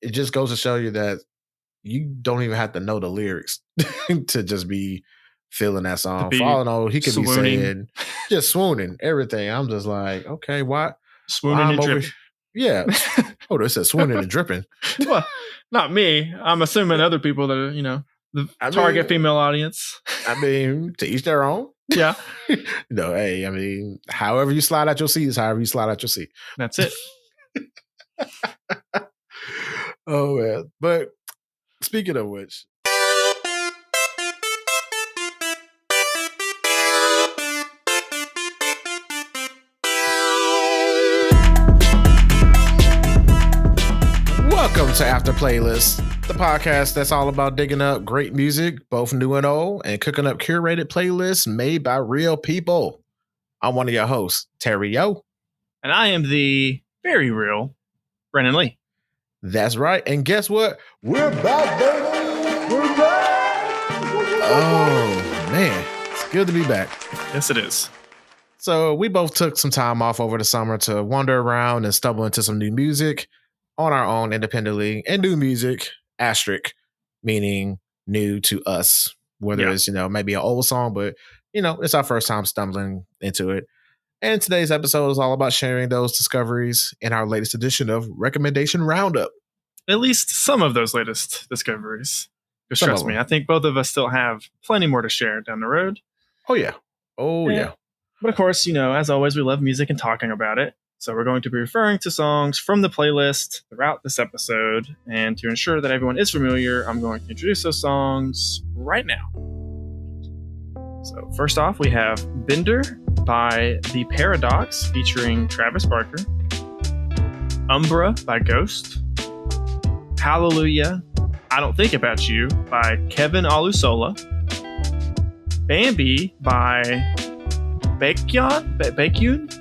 it just goes to show you that you don't even have to know the lyrics to just be feeling that song. For all I know, he could be saying, just swooning, everything. I'm just like, okay, why swooning and dripping? Yeah. Oh, it says swooning and dripping. Well, not me. I'm assuming other people that are, the target female audience. I mean, to each their own. Yeah. No, hey, I mean, however you slide out your seat is however you slide out your seat. That's it. Oh, man. But speaking of which, welcome to After Playlist, the podcast that's all about digging up great music, both new and old, and cooking up curated playlists made by real people. I'm one of your hosts, Terry Yo. And I am the very real Brennan Lee. That's right. And guess what? We're back, baby! We're back! Oh, man. It's good to be back. Yes, it is. So we both took some time off over the summer to wander around and stumble into some new music on our own independently, and new music, asterisk, meaning new to us, whether it's, maybe an old song, but, it's our first time stumbling into it. And today's episode is all about sharing those discoveries in our latest edition of Recommendation Roundup. At least some of those latest discoveries. Because trust me, I think both of us still have plenty more to share down the road. Oh, yeah. Yeah. But of course, as always, we love music and talking about it. So we're going to be referring to songs from the playlist throughout this episode. And to ensure that everyone is familiar, I'm going to introduce those songs right now. So first off, we have Bender by The Paradox featuring Travis Barker. Umbra by Ghost. Hallelujah, I Don't Think About You by Kevin Olusola. Bambi by BAEKHYUN?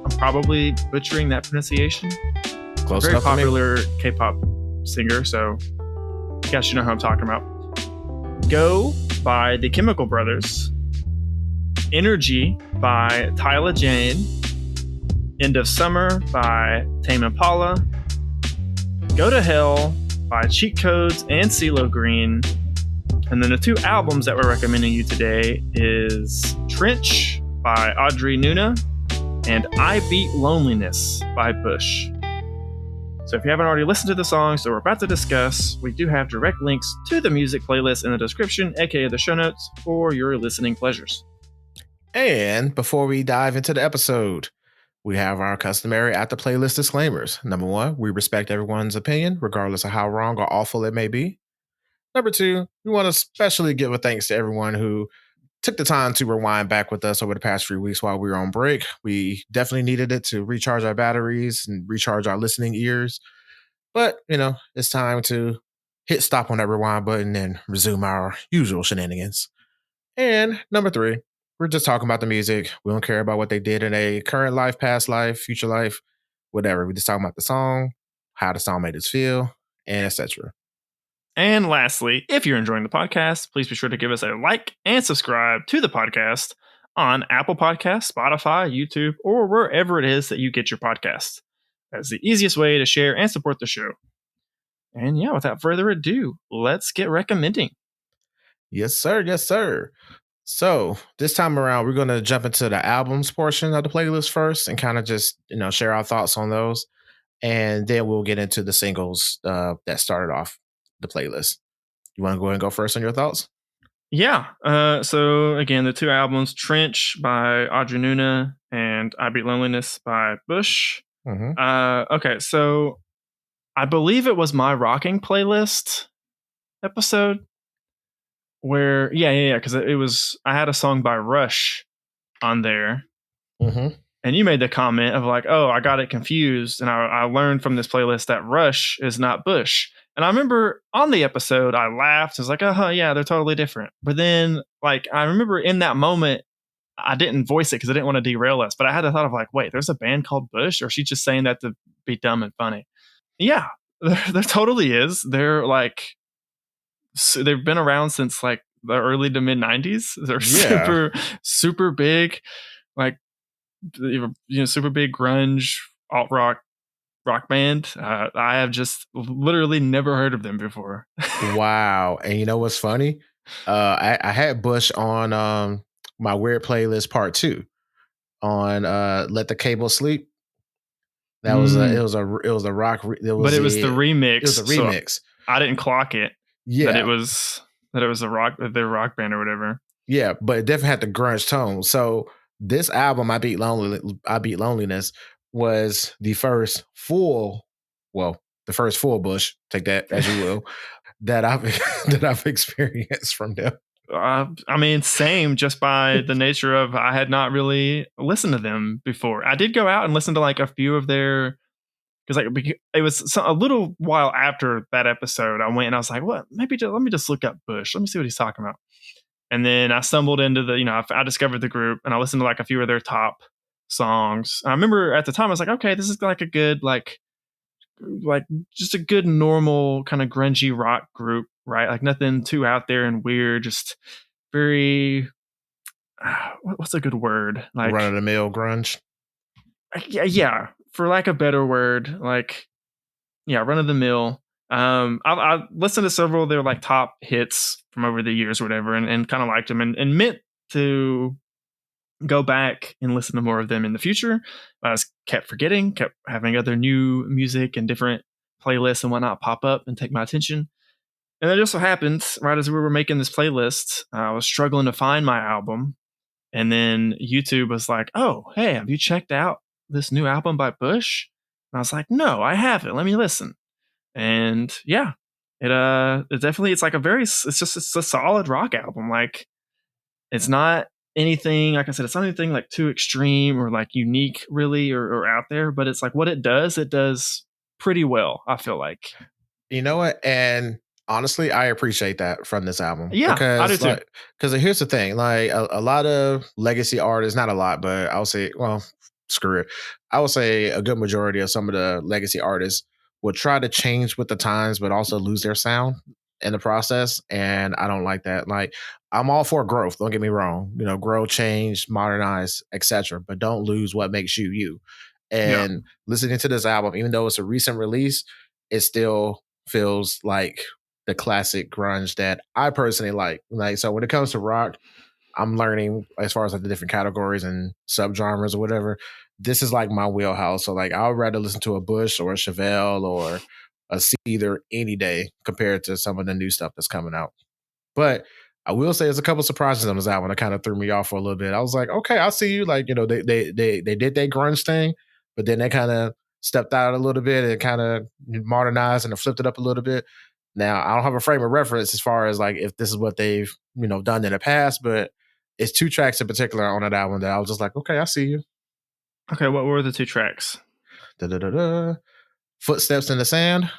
I'm probably butchering that pronunciation. Close Very enough. Popular K-pop singer, so I guess you know who I'm talking about. Go by The Chemical Brothers. Energy by Tyla Jane. End of Summer by Tame Impala. Go to Hell by Cheat Codes and CeeLo Green. And then the two albums that we're recommending you today is Trench by Audrey Nuna and I Beat Loneliness by Bush. So if you haven't already listened to the songs that we're about to discuss, we do have direct links to the music playlist in the description, aka the show notes, for your listening pleasures. And before we dive into the episode, we have our customary at the playlist disclaimers. Number one, we respect everyone's opinion, regardless of how wrong or awful it may be. Number two, we want to especially give a thanks to everyone who took the time to rewind back with us over the past few weeks while we were on break. We definitely needed it to recharge our batteries and recharge our listening ears. But, it's time to hit stop on that rewind button and resume our usual shenanigans. And number three, we're just talking about the music. We don't care about what they did in a current life, past life, future life, whatever. We just talking about the song, how the song made us feel, and etc. And lastly, if you're enjoying the podcast, please be sure to give us a like and subscribe to the podcast on Apple Podcasts, Spotify, YouTube, or wherever it is that you get your podcasts. That's the easiest way to share and support the show. And yeah, without further ado, let's get recommending. Yes, sir. Yes, sir. So this time around, we're going to jump into the albums portion of the playlist first and kind of just, share our thoughts on those. And then we'll get into the singles that started off the playlist. You want to go ahead and go first on your thoughts? Yeah. So again, the two albums, Trench by Audrey Nuna and I Beat Loneliness by Bush. Mm-hmm. Okay. So I believe it was my rocking playlist episode where, because it was, I had a song by Rush on there. Mm-hmm. And you made the comment of like, oh, I got it confused. And I learned from this playlist that Rush is not Bush. And I remember on the episode, I laughed. I was like, yeah, they're totally different. But then, like, I remember in that moment, I didn't voice it because I didn't want to derail us. But I had the thought of like, wait, there's a band called Bush? Or is she just saying that to be dumb and funny? Yeah, there totally is. They're like, they've been around since like the early to mid 90s. They're super big, like, super big grunge, alt rock rock band. I have just literally never heard of them before. Wow. And you know what's funny? I had Bush on my weird playlist part 2 on Let the Cable Sleep. That was a Mm. it was a rock But it was the it was remix, a so remix. I didn't clock it that it Yeah. was a rock their rock band or whatever. Yeah, but it definitely had the grunge tone. So this album, I Beat Loneliness, was the first full Bush, take that as you will, that I've that I've experienced from them. I mean, same, just by the nature of I had not really listened to them before. I did go out and listen to like a few of their, because it was a little while after that episode. I went and I was like, what? Maybe let me just look up Bush. Let me see what he's talking about. And then I stumbled into I discovered the group and I listened to like a few of their top songs. I remember at the time I was like, okay, this is like a good like just a good normal kind of grungy rock group, right? Like nothing too out there and weird, just very what's a good word? Run of Like the mill grunge. yeah, for lack of a better word, like yeah, run of the mill. I listened to several of their like top hits from over the years or whatever, and kind of liked them and meant to go back and listen to more of them in the future. I just kept forgetting, kept having other new music and different playlists and whatnot pop up and take my attention. And it just so happened, right as we were making this playlist, I was struggling to find my album. And then YouTube was like, oh, hey, have you checked out this new album by Bush? And I was like, no, I haven't. Let me listen. And yeah, it definitely, it's like it's a solid rock album. Like it's not anything, like I said, it's not anything like too extreme or like unique really or out there, but it's like what it does pretty well, I feel like. You know what? And honestly, I appreciate that from this album Yeah, I do too. because here's the thing, like a lot of legacy artists, not a lot, but I'll say, well, screw it. I would say a good majority of some of the legacy artists will try to change with the times, but also lose their sound in the process. And I don't like that. Like I'm all for growth. Don't get me wrong. You know, grow, change, modernize, etc. But don't lose what makes you you. Yeah. And listening to this album, even though it's a recent release, it still feels like the classic grunge that I personally like. Like, so when it comes to rock, I'm learning as far as like the different categories and subgenres or whatever. This is like my wheelhouse. So like, I'd rather listen to a Bush or a Chevelle or a Seether any day compared to some of the new stuff that's coming out. But I will say there's a couple surprises on this album that kind of threw me off for a little bit. I was like, okay, I see you. Like, you know, they did that grunge thing, but then they kind of stepped out a little bit and kind of modernized and flipped it up a little bit. Now, I don't have a frame of reference as far as like if this is what they've, you know, done in the past, but it's 2 tracks in particular on that album that I was just like, okay, I see you. Okay, what were the 2 tracks? Da-da-da-da. Footsteps in the Sand,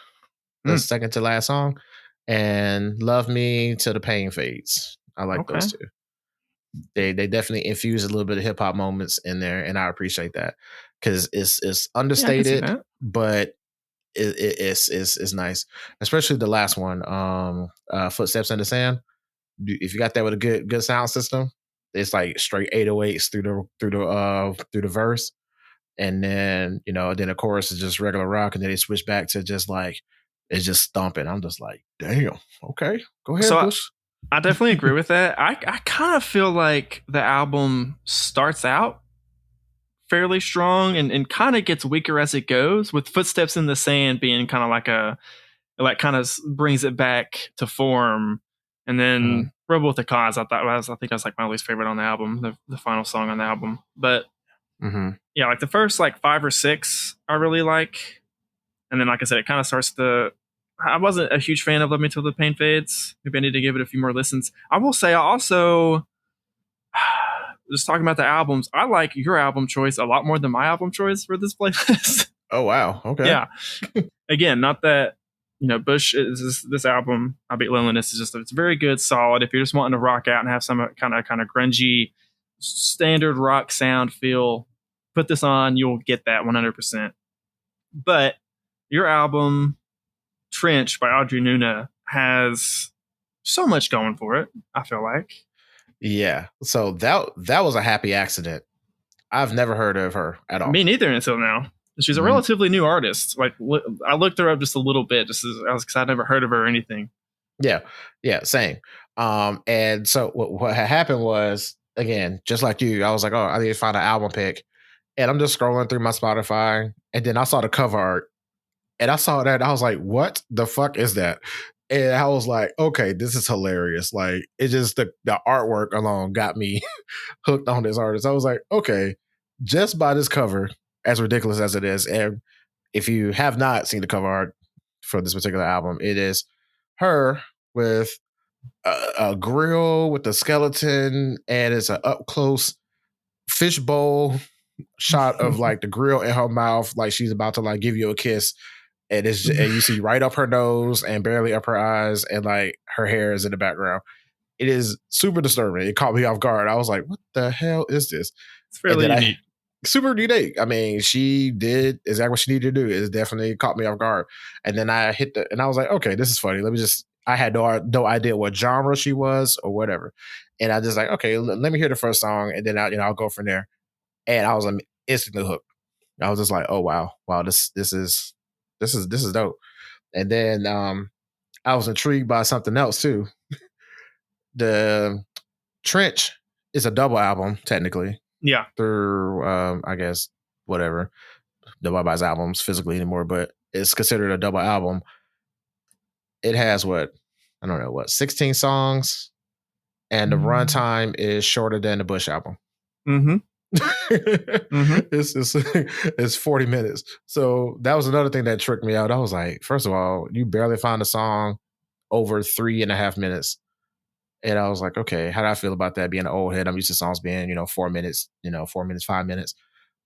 the second to last song, and Love Me Till the Pain Fades. I like Okay. those 2. They definitely infuse a little bit of hip hop moments in there, and I appreciate that because it's understated, but it's nice, especially the last one, Footsteps in the Sand. If you got that with a good sound system, it's like straight 808s through the verse, and then then the chorus is just regular rock, and then they switch back to just like it's just stomping. I'm just like, damn, okay, go ahead, So Bush. I definitely agree with that. I kind of feel like the album starts out fairly strong and kind of gets weaker as it goes, with Footsteps in the Sand being kind of like kind of brings it back to form. And then Rebel with the Cause, I think I was like my least favorite on the album, the final song on the album. But yeah, like the first like 5 or 6 I really like. And then, like I said, it kind of starts to. I wasn't a huge fan of Love Me Till the Pain Fades. Maybe I need to give it a few more listens. I will say, I also, just talking about the albums, I like your album choice a lot more than my album choice for this playlist. Oh, wow. Okay. Yeah. Again, not that, Bush is this album, I Beat Loneliness, is just, it's very good, solid. If you're just wanting to rock out and have some kind of grungy, standard rock sound feel, put this on, you'll get that 100%. But your album, Trench by Audrey Nuna, has so much going for it, I feel like. Yeah. So that was a happy accident. I've never heard of her at all. Me neither until now. She's a relatively new artist. Like I looked her up just a little bit, just because I never heard of her or anything. Yeah, same. And so what had happened was, again, just like you, I was like, oh, I need to find an album pick, and I'm just scrolling through my Spotify, and then I saw the cover art, and I saw that, and I was like, what the fuck is that? And I was like, okay, this is hilarious. Like, it just the artwork alone got me hooked on this artist. I was like, okay, just by this cover, as ridiculous as it is, and if you have not seen the cover art for this particular album, it is her with a grill with a skeleton, and it's an up close fishbowl shot of like the grill in her mouth, like she's about to like give you a kiss. And and you see right up her nose and barely up her eyes, and like her hair is in the background. It is super disturbing. It caught me off guard. I was like, what the hell is this? It's really unique. Super unique. I mean, she did exactly what she needed to do. It definitely caught me off guard. And then I and I was like, okay, this is funny. I had no idea what genre she was or whatever. And I just like, okay, let me hear the first song, and then I'll go from there. And I was instantly hooked. I was just like, oh wow, this is dope. And then I was intrigued by something else too. The Trench is a double album, technically. Yeah. Through, I guess, whatever. Nobody buys albums physically anymore, but it's considered a double album. It has 16 songs, and the runtime is shorter than the Bush album. Mm-hmm. It's 40 minutes. So that was another thing that tricked me out. I was like, first of all, you barely find a song over 3.5 minutes. And I was like, okay, how do I feel about that being an old head? I'm used to songs being, 4 minutes, 4 minutes, 5 minutes.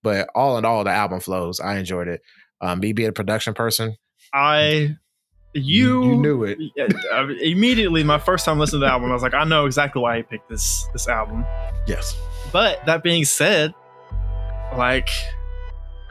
But all in all, the album flows. I enjoyed it. Me being a production person. You knew it. Immediately, my first time listening to the album, I was like, I know exactly why he picked this album. Yes. But that being said, like,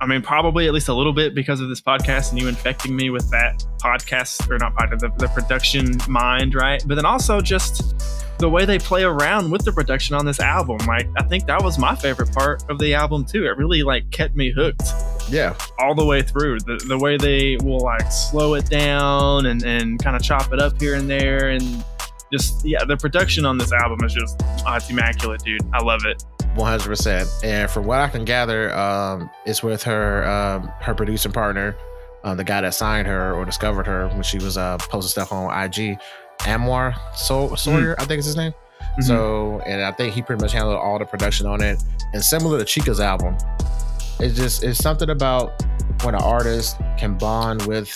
I mean, probably at least a little bit because of this podcast and you infecting me with that podcast, or not podcast, the production mind, right? But then also just the way they play around with the production on this album. Like, I think that was my favorite part of the album too. It really like kept me hooked. Yeah. All the way through. The way they will like slow it down and kind of chop it up here and there. And just, the production on this album is just, it's immaculate, dude. I love it. 100%. And from what I can gather, it's with her producing partner, the guy that signed her or discovered her when she was posting stuff on IG, Amwar Sawyer, I think is his name. Mm-hmm. So, and I think he pretty much handled all the production on it. And similar to Chica's album, it's something about when an artist can bond with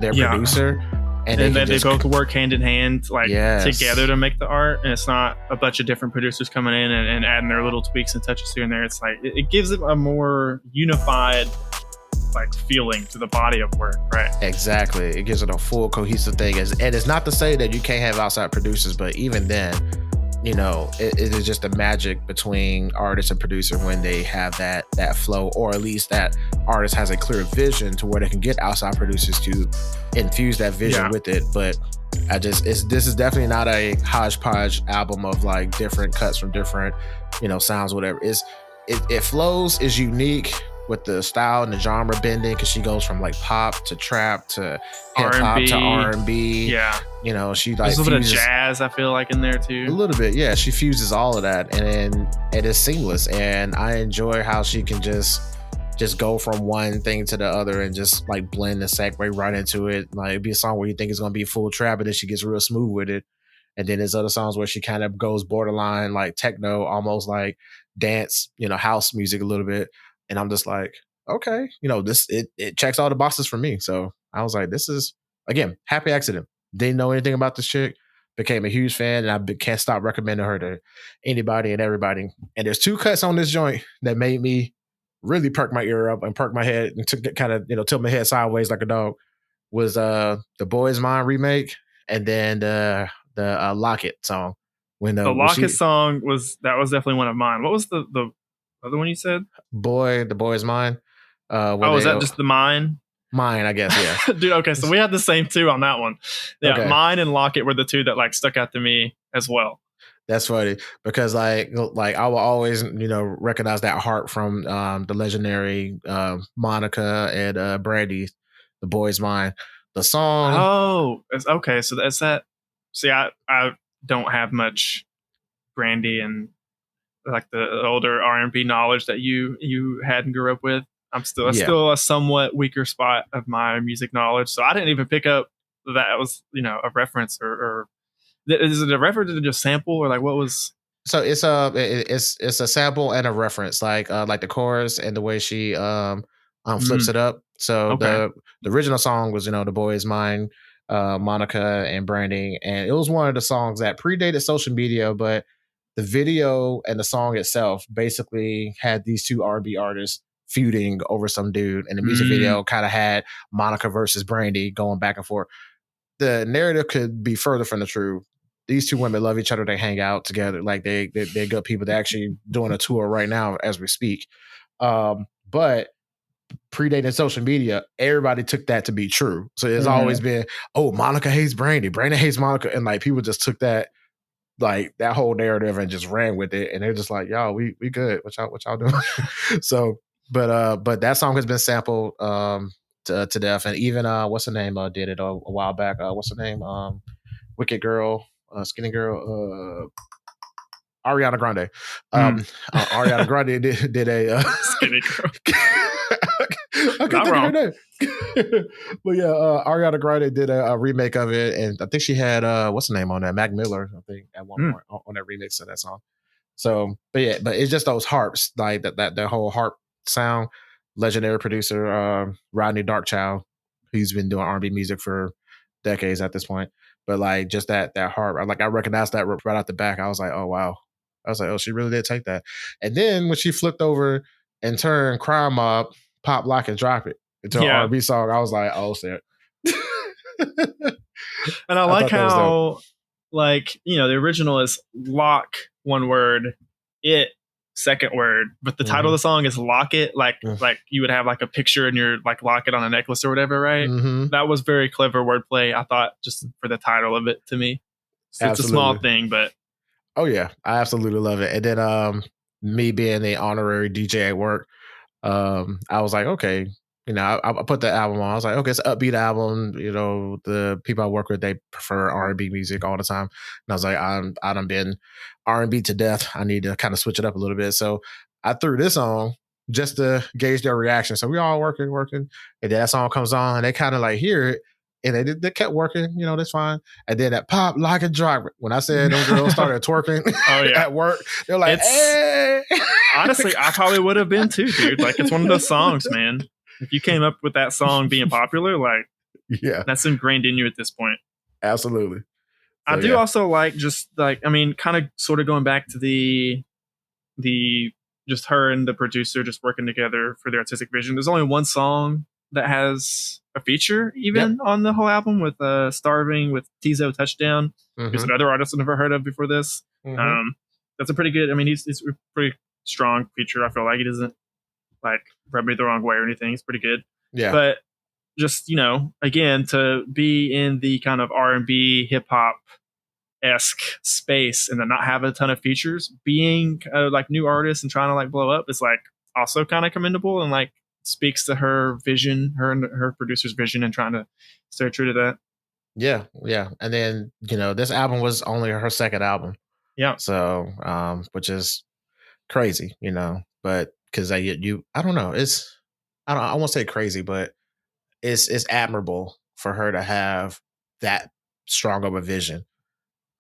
their producer. And then they both work hand in hand, together to make the art. And it's not a bunch of different producers coming in and adding their little tweaks and touches here and there. It's like, it gives it a more unified like feeling to the body of work, right? Exactly. It gives it a full cohesive thing. And it's not to say that you can't have outside producers, but even then, it is just the magic between artist and producer when they have that flow, or at least that artist has a clear vision to where they can get outside producers to infuse that vision with it. But this is definitely not a hodgepodge album of like different cuts from different, sounds, whatever. It flows, is unique with the style and the genre bending, because she goes from like pop to trap to hip hop to R&B. Yeah. She like there's a little bit of jazz, I feel like, in there too. A little bit, yeah. She fuses all of that, and it is seamless. And I enjoy how she can just go from one thing to the other and just like blend and segue right into it. Like, it'd be a song where you think it's gonna be full trap, and then she gets real smooth with it. And then there's other songs where she kind of goes borderline like techno, almost like dance, house music a little bit. And I'm just like, okay, it checks all the boxes for me. So I was like, this is, again, happy accident. Didn't know anything about this chick, became a huge fan, and I can't stop recommending her to anybody and everybody. And there's 2 cuts on this joint that made me really perk my ear up and perk my head and kind of, tilt my head sideways like a dog. Was the Boy's Mind remake, and then the Locket song. When the Locket song was definitely one of mine. What was the other one you said? The Boy's Mind. Is that just the Mine? Mine, I guess, yeah. Dude, okay, so we had the same 2 on that one. Yeah, okay. Mine and Locket were the 2 that like stuck out to me as well. That's funny because like I will always recognize that harp from the legendary Monica and Brandy, the boy's mine. The song, Oh, okay. So that's that. See, I don't have much Brandy and like the older R&B knowledge that you had and grew up with. It's yeah. still a somewhat weaker spot of my music knowledge, so I didn't even pick up that was a reference or is it a reference to just sample or like what was? So it's a sample and a reference, like the chorus and the way she flips Mm, it up. So okay. the original song was the boy is mine, Monica and Brandy, and it was one of the songs that predated social media, but the video and the song itself basically had these two R&B artists feuding over some dude, and the music Mm, video kind of had Monica versus Brandy going back and forth. The narrative could be further from the truth. These two women love each other. They hang out together. Like they're good people. They're actually doing a tour right now as we speak. But predating social media, everybody took that to be true. So it's always been, oh, Monica hates Brandy, Brandy hates Monica, and like people just took that like that whole narrative and just ran with it, and they're just like, y'all, we good. What y'all doing? So, but that song has been sampled to death, and even what's the name did it a while back. What's the name? Wicked Girl, Skinny Girl, Ariana Grande. Ariana Grande did a Skinny girl. I can't think of her name. But yeah, Ariana Grande did a remake of it, and I think she had what's the name on that? Mac Miller, I think, at one point on that remix of that song. So, but yeah, but it's just those harps, like that whole harp sound. Legendary producer Rodney Darkchild, he's been doing R&B music for decades at this point. But like just that harp, I recognized that right out the back. I was like, oh wow. I was like, oh, she really did take that. And then when she flipped over and turned Crime Mob, Pop, Lock, and Drop It into an Yeah, R&B song, I was like, oh shit. and I I like thought that was dope. how like the original is lock one word, it second word, but the title of the song is lock it, like you would have like a picture in your like lock it on a necklace or whatever, right? Mm-hmm. That was very clever wordplay, I thought, just for the title of it to me. So it's a small Absolutely. thing, but Oh yeah, I absolutely love it. And then me being the honorary DJ at work, I was like, okay, I put the album on. I was like, okay, it's an upbeat album. The people I work with, they prefer R&B music all the time. And I was like, I done been R&B to death. I need to kind of switch it up a little bit. So I threw this on just to gauge their reaction. So we all working, and then that song comes on, and they kind of like hear it. And they kept working, that's fine. And then that pop, like a drop. When I said them girls started twerking oh yeah, at work, they're like, hey. Honestly, I probably would have been too, dude. Like it's one of those songs, man. If you came up with that song being popular, like yeah, that's ingrained in you at this point. absolutely. I So do yeah, also like just like kind of sort of going back to the just her and the producer just working together for their artistic vision. There's only one song that has a feature even on the whole album with Starving with Tizo Touchdown. There's another artist I've never heard of before this. That's a pretty good, he's a pretty strong feature. I feel like he doesn't like rub me the wrong way or anything. It's pretty good. Yeah. But just, again, to be in the kind of R&B hip hop esque space and then not have a ton of features, being like new artists and trying to like blow up is like also kind of commendable and like speaks to her vision, her and her producer's vision, and trying to stay true to that. Yeah, yeah. And then, this album was only her second album. Yeah. So, which is crazy, but because I don't know, I won't say crazy, but it's admirable for her to have that strong of a vision.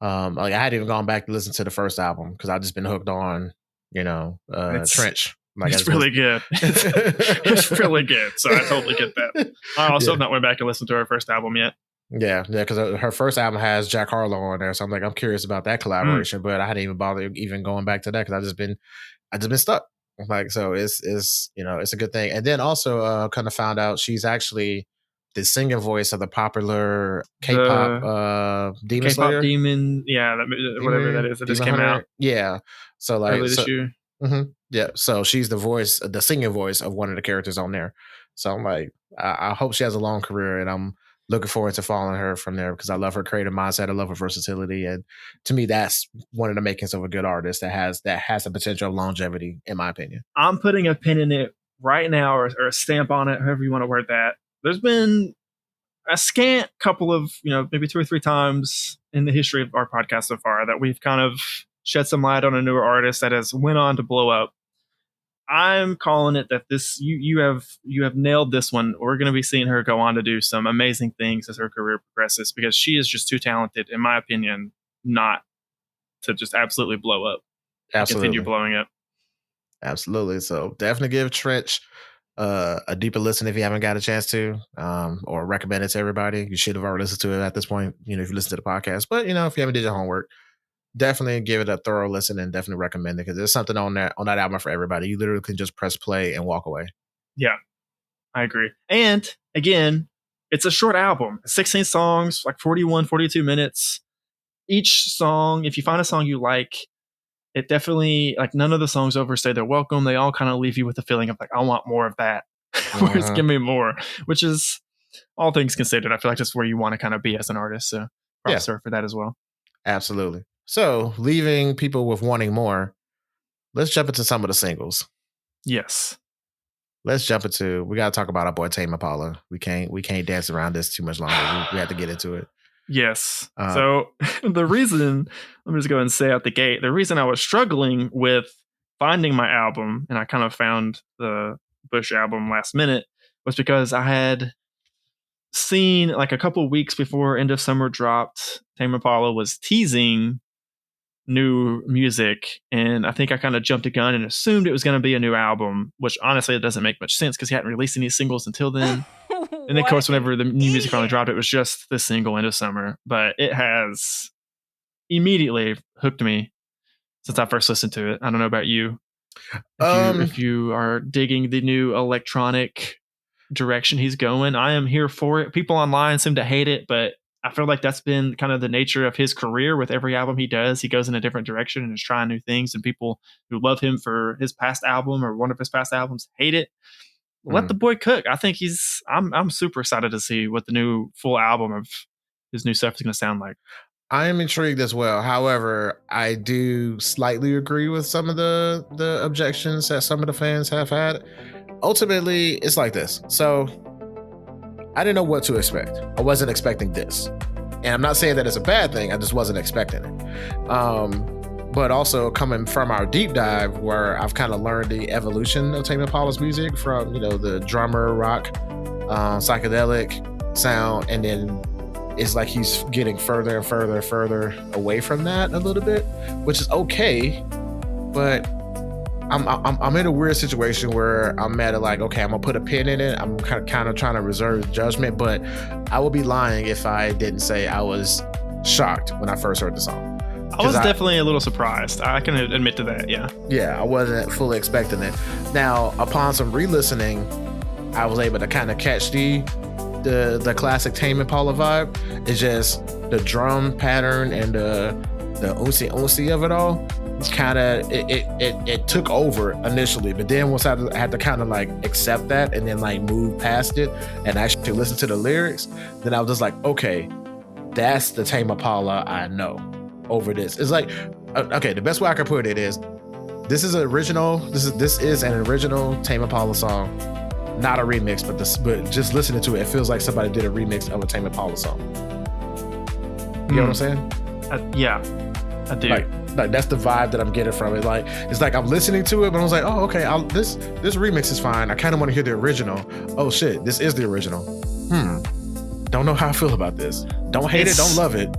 Like I hadn't even gone back to listen to the first album because I've just been hooked on, Trench. Like it's really good. It's really good. So I totally get that. I also have not went back and listened to her first album yet. Yeah, because her first album has Jack Harlow on there, so I'm curious about that collaboration. But I hadn't even bothered even going back to that because I just been stuck. Like so, it's it's a good thing. And then also kind of found out she's actually the singing voice of the popular K-pop Demon K-pop Slayer. Demon, yeah, whatever that is. It just came out. Yeah, so like early this year. Yeah, so she's the singing voice of one of the characters on there. So I'm like, I hope she has a long career, and I'm looking forward to following her from there because I love her creative mindset. I love her versatility, and to me, that's one of the makings of a good artist that has the potential of longevity, in my opinion. I'm putting a pin in it right now, or a stamp on it, however you want to word that. There's been a scant couple of, maybe 2 or 3 times in the history of our podcast so far that we've kind of shed some light on a newer artist that has went on to blow up. I'm calling it that this you have nailed this one. We're going to be seeing her go on to do some amazing things as her career progresses because she is just too talented, in my opinion, not to just absolutely blow up. Absolutely. Continue blowing up. Absolutely. So definitely give Trench a deeper listen if you haven't got a chance to, or recommend it to everybody. You should have already listened to it at this point, if you listen to the podcast. But if you haven't did your homework, definitely give it a thorough listen and definitely recommend it because there's something on that album for everybody. You literally can just press play and walk away. Yeah, I agree. And again, it's a short album, 16 songs, like 41, 42 minutes. Each song, if you find a song you like, it definitely, like, none of the songs overstay their welcome. They all kind of leave you with a feeling of like, I want more of that. Whereas give me more, which is, all things considered, I feel like that's where you want to kind of be as an artist. So props to her for that as well. Absolutely. So leaving people with wanting more, let's jump into some of the singles. Yes. Let's jump into, we got to talk about our boy Tame Impala. We can't dance around this too much longer. We have to get into it. Yes. So the reason, let me just go ahead and say out the gate, the reason I was struggling with finding my album, and I kind of found the Bush album last minute, was because I had seen, like, a couple weeks before End of Summer dropped, Tame Impala was teasing new music, and I think I kind of jumped the gun and assumed it was going to be a new album, which honestly it doesn't make much sense because he hadn't released any singles until then. And then, of course, whenever the new music finally dropped, it was just the single End of Summer. But it has immediately hooked me since I first listened to it. I don't know about you. If you are digging the new electronic direction he's going, I am here for it. People online seem to hate it, but I feel like that's been kind of the nature of his career. With every album he does, he goes in a different direction and is trying new things. And people who love him for his past album or one of his past albums hate it. Let the boy cook. I think I'm super excited to see what the new full album of his new stuff is going to sound like. I am intrigued as well. However, I do slightly agree with some of the objections that some of the fans have had. Ultimately, it's like this. So I didn't know what to expect. I wasn't expecting this. And I'm not saying that it's a bad thing. I just wasn't expecting it. But also coming from our deep dive where I've kind of learned the evolution of Tame Impala's music from, the drummer rock, psychedelic sound. And then it's like he's getting further and further and further away from that a little bit, which is okay. But I'm in a weird situation where I'm at it like, okay, I'm gonna put a pin in it. I'm kind of trying to reserve judgment, but I would be lying if I didn't say I was shocked when I first heard the song. I was definitely a little surprised. I can admit to that, yeah. Yeah, I wasn't fully expecting it. Now, upon some re-listening, I was able to kind of catch the classic Tame Impala vibe. It's just the drum pattern and the unsi of it all. It's kind of it took over initially, but then once I had to kind of like accept that and then like move past it and actually listen to the lyrics, then I was just like, okay, that's the Tame Impala I know. Over this, it's like, okay, the best way I can put it is, this is an original. This is an original Tame Impala song, not a remix. But just listening to it, it feels like somebody did a remix of a Tame Impala song. You know what I'm saying? Yeah, I do. Like that's the vibe that I'm getting from it. Like it's like I'm listening to it, but I was like, oh, okay, this remix is fine. I kind of want to hear the original. Oh shit, this is the original. Don't know how I feel about this. Don't hate it. Don't love it.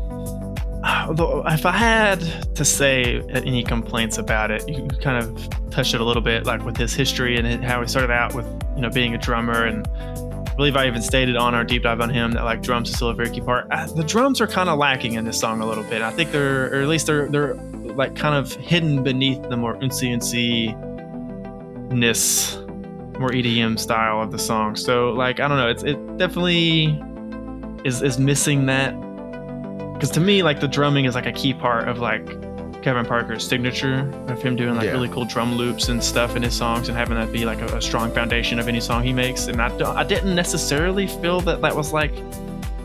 If I had to say any complaints about it, you kind of touched it a little bit, like with his history and how he started out with, being a drummer. And I believe I even stated on our deep dive on him that like drums is still a very key part. The drums are kind of lacking in this song a little bit. I think they're like kind of hidden beneath the more uncy-ness, more EDM style of the song. So like, I don't know, it definitely is missing that. Because to me, like the drumming is like a key part of like Kevin Parker's signature of him doing like really cool drum loops and stuff in his songs and having that be like a strong foundation of any song he makes. And I didn't necessarily feel that was like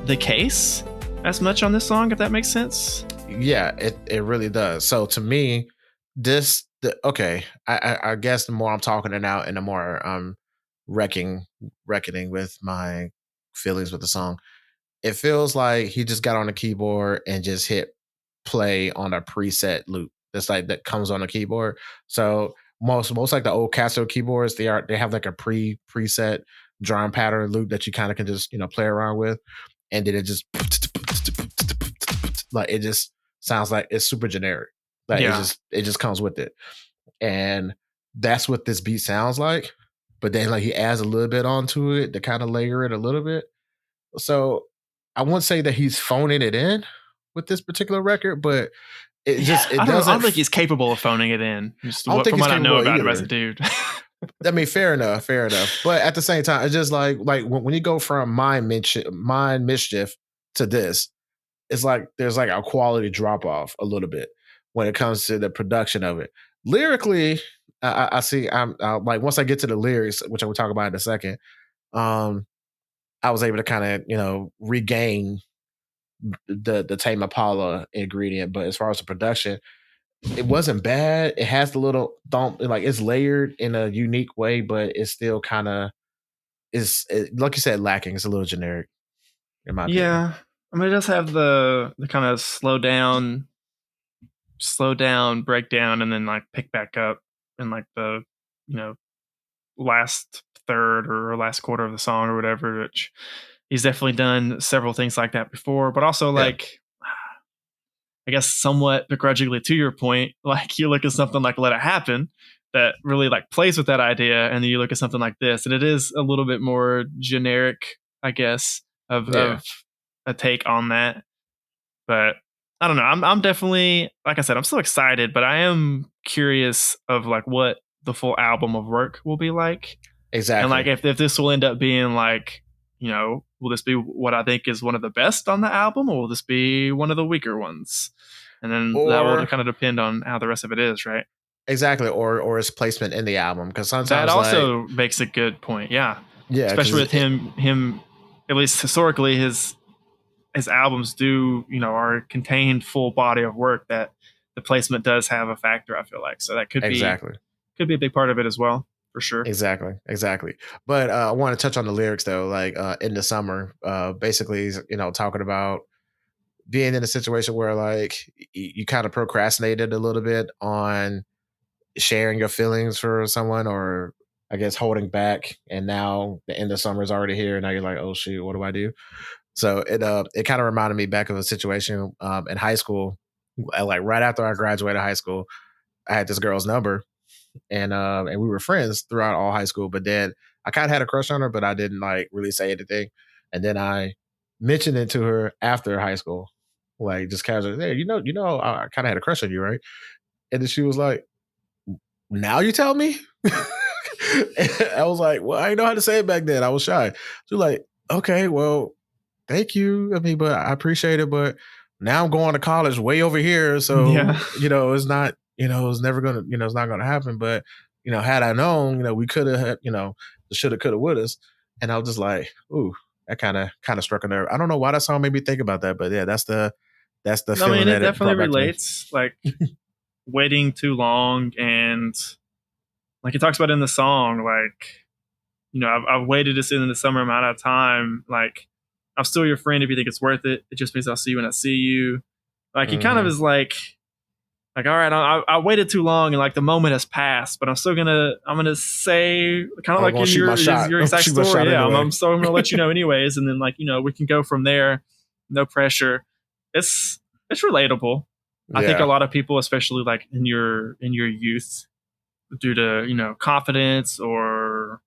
the case as much on this song, if that makes sense. Yeah, it really does. So to me, I guess the more I'm talking it out and the more I'm reckoning with my feelings with the song, it feels like he just got on the keyboard and just hit play on a preset loop that's like that comes on the keyboard. So most like the old Casio keyboards, they have like a preset drum pattern loop that you kind of can just play around with, and then it just like it just sounds like it's super generic. Like Yeah. it just comes with it, and that's what this beat sounds like. But then like he adds a little bit onto it to kind of layer it a little bit. So I won't say that he's phoning it in with this particular record, but it I doesn't. don't think he's capable of phoning it in. Just I don't think from he's what I know capable about him either. as a dude. I mean, fair enough. But at the same time, it's just like when you go from mind mischief to this, it's like there's like a quality drop off a little bit when it comes to the production of it. Lyrically, I see. I'm like once I get to the lyrics, which I will talk about in a second. I was able to kind of regain the Tame Impala ingredient, but as far as the production, it wasn't bad. It has the little thump, like it's layered in a unique way, but it's still kind of like you said, lacking. It's a little generic, in my opinion. Yeah, I mean, it does have the kind of slow down, breakdown, and then like pick back up in like the last third or last quarter of the song or whatever. Which he's definitely done several things like that before, but also Yeah. like I guess somewhat begrudgingly to your point, like you look at something like Let It Happen that really like plays with that idea, and then you look at something like this, and it is a little bit more generic, I guess, of a take on that. But I don't know. I'm definitely, like I said, I'm still excited, but I am curious of like what the full album of work will be like. Exactly. And like if this will end up being like, will this be what I think is one of the best on the album, or will this be one of the weaker ones? And then that will kind of depend on how the rest of it is, right? Exactly, or his placement in the album, because sometimes that also makes a good point. Yeah, especially with him, at least historically, his albums do are a contained full body of work that the placement does have a factor. I feel like so that could be a big part of it as well. For sure. Exactly. But I want to touch on the lyrics though, like in the summer, basically, talking about being in a situation where like you kind of procrastinated a little bit on sharing your feelings for someone, or I guess holding back, and now the end of summer is already here, and now you're like, oh shoot, what do I do? So it kind of reminded me back of a situation in high school, like right after I graduated high school. I had this girl's number, and we were friends throughout all high school. But then I kind of had a crush on her, but I didn't like really say anything. And then I mentioned it to her after high school, like just casually, hey, I kind of had a crush on you, right? And then she was like, now you tell me? I was like, well, I didn't know how to say it back then. I was shy. She was like, okay, well, thank you. I mean, but I appreciate it. But now I'm going to college way over here. So, it's not, it's never going to, it's not going to happen. But, had I known, we could have, the shoulda, coulda, wouldas. And I was just like, ooh, that kind of struck a nerve. I don't know why that song made me think about that, but yeah, that's the feeling. I mean, it definitely relates. Like waiting too long, and like it talks about in the song, like, I've waited this in the summer amount of time. Like, I'm still your friend if you think it's worth it. It just means I'll see you when I see you. Like, he kind of is like, all right, I waited too long, and like the moment has passed, but I'm gonna say kind of like in your exact story. Yeah, I'm gonna let you know anyways, and then like we can go from there. No pressure. It's relatable. Yeah. I think a lot of people, especially like in your youth, due to confidence or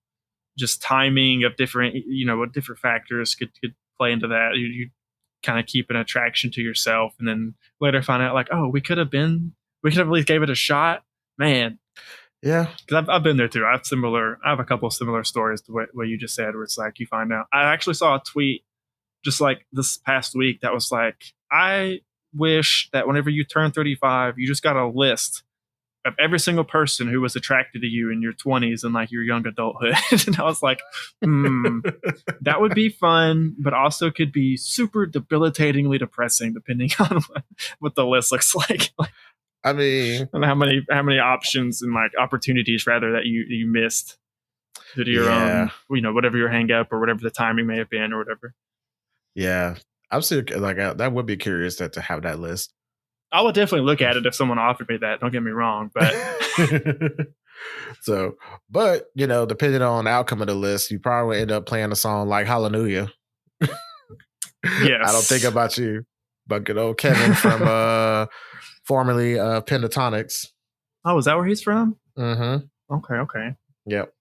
just timing of different what different factors could play into that. You kind of keep an attraction to yourself, and then later find out like, oh, we could have at least gave it a shot, man. Yeah, because I've been there too. I have a couple of similar stories to what you just said, where it's like you find out. I actually saw a tweet just like this past week that was like, I wish that whenever you turn 35, you just got a list of every single person who was attracted to you in your 20s and like your young adulthood. And I was like, that would be fun, but also could be super debilitatingly depressing depending on what the list looks like. I mean, and how many options and like opportunities rather that you missed due to your own, whatever your hang up or whatever the timing may have been or whatever. Yeah, I'm still like that would be curious to have that list. I would definitely look at it if someone offered me that. Don't get me wrong, but depending on the outcome of the list, you probably would end up playing a song like Hallelujah. Yes. I don't think about you, but good old Kevin from formerly Pentatonics. Oh, is that where he's from? Mm-hmm. Okay. Yep.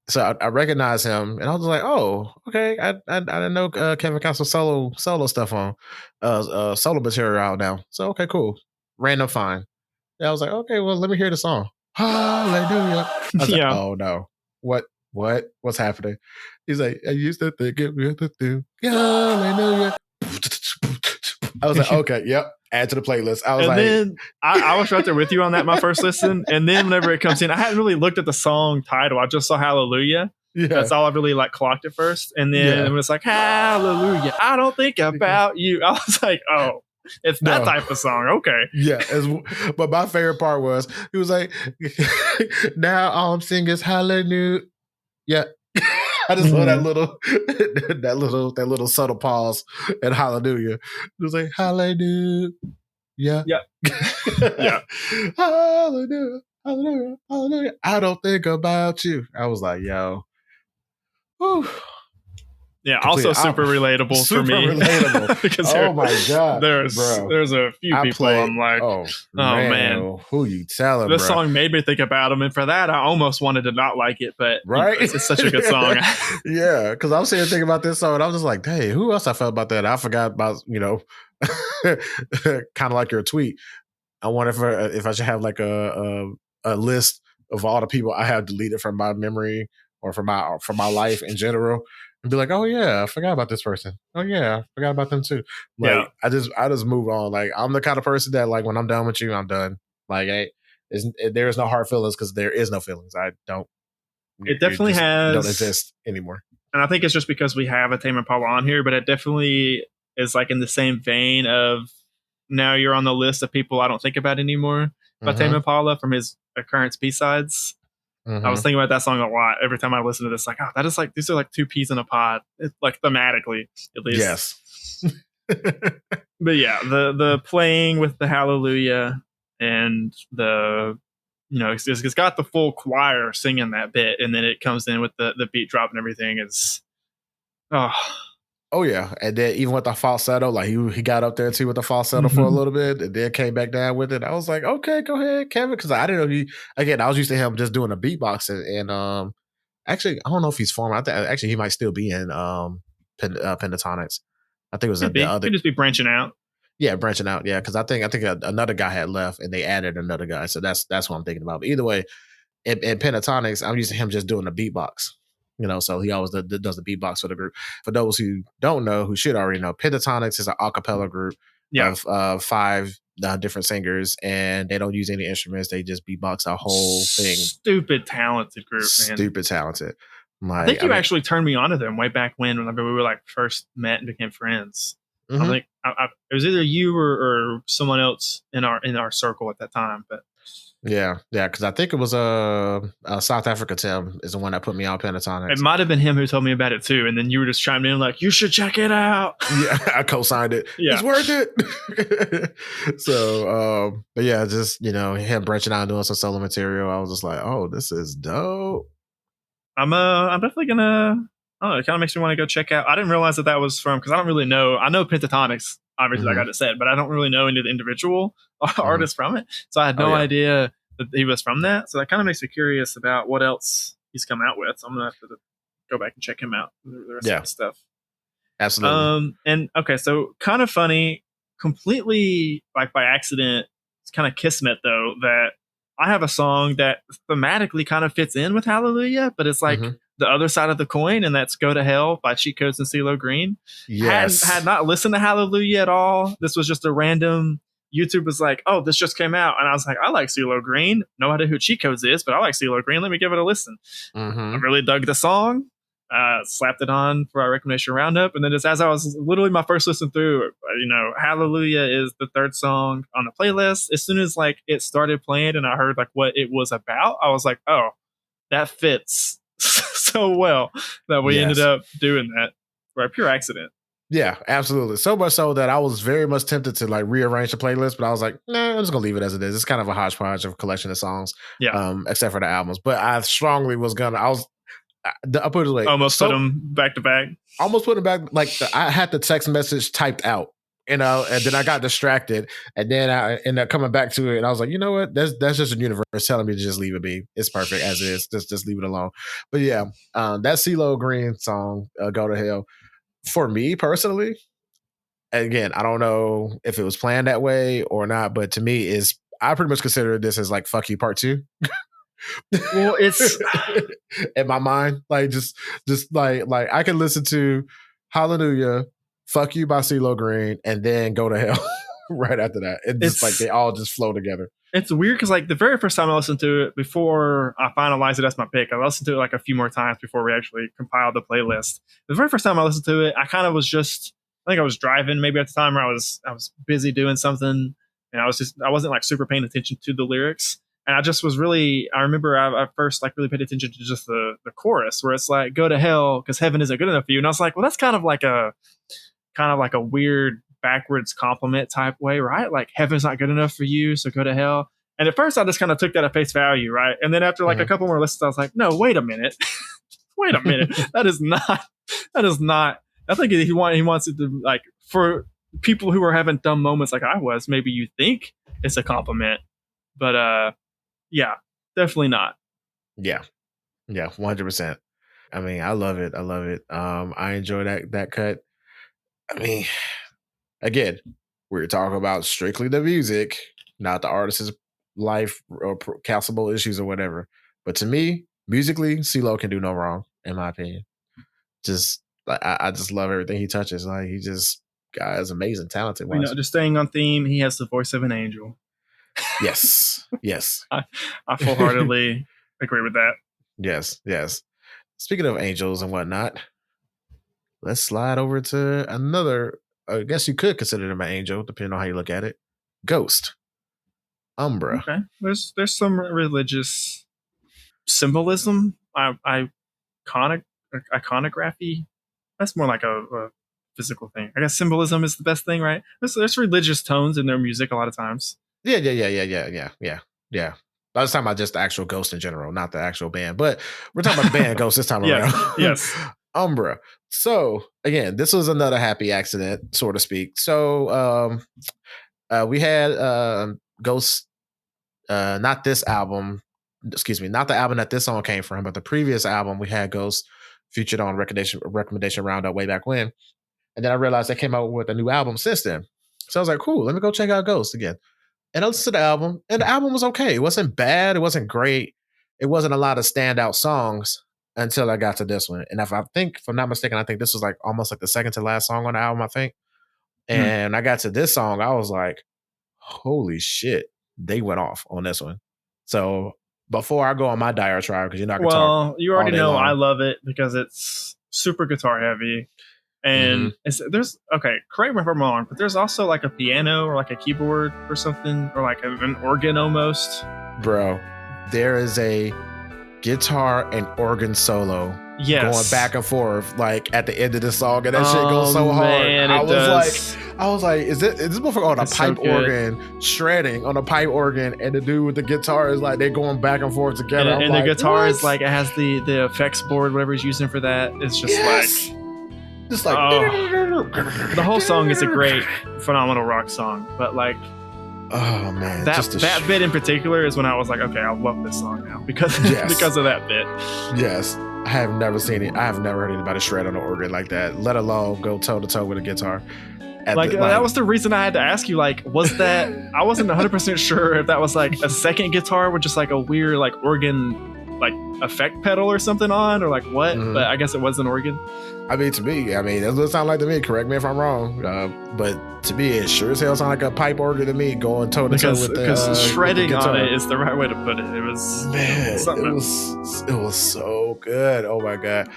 So I recognize him, and I was like, "Oh, okay." I didn't know Kevin got some solo stuff on, solo material out now. So okay, cool. Random find. Yeah, I was like, okay, well, let me hear the song. Hallelujah. I was like, oh no, what's happening? He's like, I used to think it was the thing. Hallelujah. I was like, okay, yep. Add to the playlist. I was then I was right there with you on that my first listen. And then whenever it comes in, I hadn't really looked at the song title. I just saw Hallelujah. Yeah. That's all I really like clocked at first. And then it was like, Hallelujah. I don't think about you. I was like, oh, it's that type of song. Okay. Yeah. But my favorite part was he was like, now all I'm singing is Hallelujah. Yeah. I just love that little subtle pause and Hallelujah. It was like Hallelujah. Yeah. Yeah. Hallelujah. Hallelujah. Hallelujah. I don't think about you. I was like, yo. Whew. Yeah, also super relatable for me. Relatable. Because oh my god, there's a few people I'm like, oh man, who you telling? This song made me think about him, and for that, I almost wanted to not like it, but it's such a good song. Yeah, because I was sitting thinking about this song, and I was just like, hey, who else I felt about that? I forgot about kind of like your tweet. I wonder if I should have like a list of all the people I have deleted from my memory or from my life in general. And be like, oh yeah, I forgot about this person. Oh yeah, I forgot about them too. Like I just move on. Like I'm the kind of person that like when I'm done with you, I'm done. Like there is no hard feelings because there is no feelings. I don't. It definitely don't exist anymore. And I think it's just because we have a Tame Impala on here, but it definitely is like in the same vein of now you're on the list of people I don't think about anymore. But Tame Impala from his Occurrence B-sides. I was thinking about that song a lot every time I listen to this. Like, oh, that is like these are like two peas in a pod. It's like thematically, at least. Yes. But yeah, the playing with the Hallelujah and the it's got the full choir singing that bit, and then it comes in with the beat drop and everything. It's Oh yeah, and then even with the falsetto, like he got up there too with the falsetto for a little bit, and then came back down with it. I was like, okay, go ahead, Kevin, because I didn't know I was used to him just doing a beatbox, and actually, I don't know if he's former. I think actually he might still be in Pentatonics. I think it was the other. Could just be branching out. Yeah, branching out. Yeah, because I think another guy had left, and they added another guy. So that's what I'm thinking about. But either way, in Pentatonics, I'm used to him just doing the beatbox. So he always does the beatbox for the group. For those who don't know, who should already know, Pentatonics is an a cappella group of 5 different singers, and they don't use any instruments. They just beatbox the whole thing. Stupid talented group, man. Stupid talented. Like, I think you actually turned me on to them way back whenever we were like first met and became friends. I think it was either you or someone else in our circle at that time, but. Yeah, because I think it was South Africa Tim is the one that put me on Pentatonics. It might have been him who told me about it too, and then you were just chiming in like, you should check it out. Yeah, I co-signed it. Yeah. It's worth it. So, but yeah, just him branching out and doing some solo material. I was just like, oh, this is dope. I'm definitely gonna. Oh, it kind of makes me want to go check out. I didn't realize that was from because I don't really know. I know Pentatonics. Obviously, like I just said, but I don't really know any of the individual artists from it. So I had no idea that he was from that. So that kind of makes me curious about what else he's come out with. So I'm going to have to go back and check him out. The rest of the stuff. Absolutely. And okay, so kind of funny, completely like by accident. It's kind of kismet though, that I have a song that thematically kind of fits in with Hallelujah, but it's like the other side of the coin, and that's Go to Hell by Cheat Codes and CeeLo Green. Yes. Had not listened to Hallelujah at all. This was just a random YouTube was like, oh, this just came out. And I was like, I like CeeLo Green. No idea who Cheat Codes is, but I like CeeLo Green. Let me give it a listen. I really dug the song. Slapped it on for our recommendation roundup. And then just as I was literally my first listen through, Hallelujah is the third song on the playlist. As soon as like it started playing and I heard like what it was about, I was like, oh, that fits so well that we ended up doing that by pure accident. Yeah, absolutely. So much so that I was very much tempted to like rearrange the playlist, but I was like, nah, I'm just gonna leave it as it is. It's kind of a hodgepodge of a collection of songs, except for the albums. But I strongly was gonna. I put it like almost put them back to back. Almost put them back. Like I had the text message typed out, and then I got distracted, and then I ended up coming back to it, and I was like, you know what? That's just a universe telling me to just leave it be. It's perfect as it is. Just leave it alone. But yeah, that CeeLo Green song, "Go to Hell." For me personally, again, I don't know if it was planned that way or not, but to me, I pretty much consider this as like "Fuck You" Part 2. Well, it's in my mind, like just like I can listen to Hallelujah, "Fuck You" by CeeLo Green, and then "Go to Hell" right after that. It's just like they all just flow together. It's weird because like the very first time I listened to it, before I finalized it as my pick, I listened to it like a few more times before we actually compiled the playlist. The very first time I listened to it, I kind of was I think I was driving maybe at the time, or I was busy doing something, and I wasn't like super paying attention to the lyrics. And I just was I remember I first like really paid attention to just the chorus where it's like, go to hell because heaven isn't good enough for you. And I was like, well, that's kind of like a weird backwards compliment type way, right? Like heaven's not good enough for you, so go to hell. And at first I just kind of took that at face value, right? And then after like a couple more listens, I was like, no, wait a minute. That is not, I think he wants it to, like, for people who are having dumb moments like I was, maybe you think it's a compliment, but yeah, definitely not. Yeah, 100%. I mean, I love it. I enjoy that cut. I mean, again, we're talking about strictly the music, not the artist's life or castable issues or whatever. But to me, musically, CeeLo can do no wrong, in my opinion. Just I just love everything he touches. Like he just guy is amazing, talented. Just staying on theme, he has the voice of an angel. Yes. I full-heartedly agree with that. Yes. Speaking of angels and whatnot, let's slide over to another. I guess you could consider them an angel, depending on how you look at it. Ghost. Umbra. Okay. There's some religious symbolism. Iconography. That's more like a physical thing. I guess symbolism is the best thing, right? There's religious tones in their music a lot of times. Yeah. I was talking about just the actual Ghost in general, not the actual band. But we're talking about the band Ghost this time around. Yes. Umbra. So again, this was another happy accident, so to speak. So we had Ghost, not this album, not the album that this song came from, but the previous album we had Ghost featured on recommendation roundup way back when. And then I realized they came out with a new album since then. So I was like, cool, let me go check out Ghost again. And I listened to the album, and the album was okay. It wasn't bad. It wasn't great. It wasn't a lot of standout songs until I got to this one. And if I'm not mistaken, I think this was like almost like the second to last song on the album, I think. And I got to this song, I was like, holy shit, they went off on this one. So before I go on my diatribe, because you already know I love it because it's super guitar heavy. And correct me if I'm wrong, but there's also like a piano or like a keyboard or something, or like an organ almost. Bro, there is a guitar and organ solo going back and forth like at the end of the song, and that shit goes so hard. I was like, is this motherfucker on a pipe organ shredding on a pipe organ, and the dude with the guitar is like they're going back and forth together. And the guitar is like, it has the effects board, whatever he's using for that. It's just the whole song is a great, phenomenal rock song, but like, oh man, that bit in particular is when I was like, okay, I love this song now because of that bit. Yes, I have never seen it. I have never heard anybody shred on an organ like that, let alone go toe to toe with a guitar. That was the reason I had to ask you, like, was that, I wasn't 100% sure if that was like a second guitar with just like a weird like organ like effect pedal or something on, or like what? Mhm. But I guess it was an organ. I mean, to me, that's what it sounds like to me. Correct me if I'm wrong, but to me, it sure as hell sounds like a pipe organ to me, going toe to toe with Because the shredding on guitar. it is the right way to put it. It was Man, something. it was so good. Oh my god!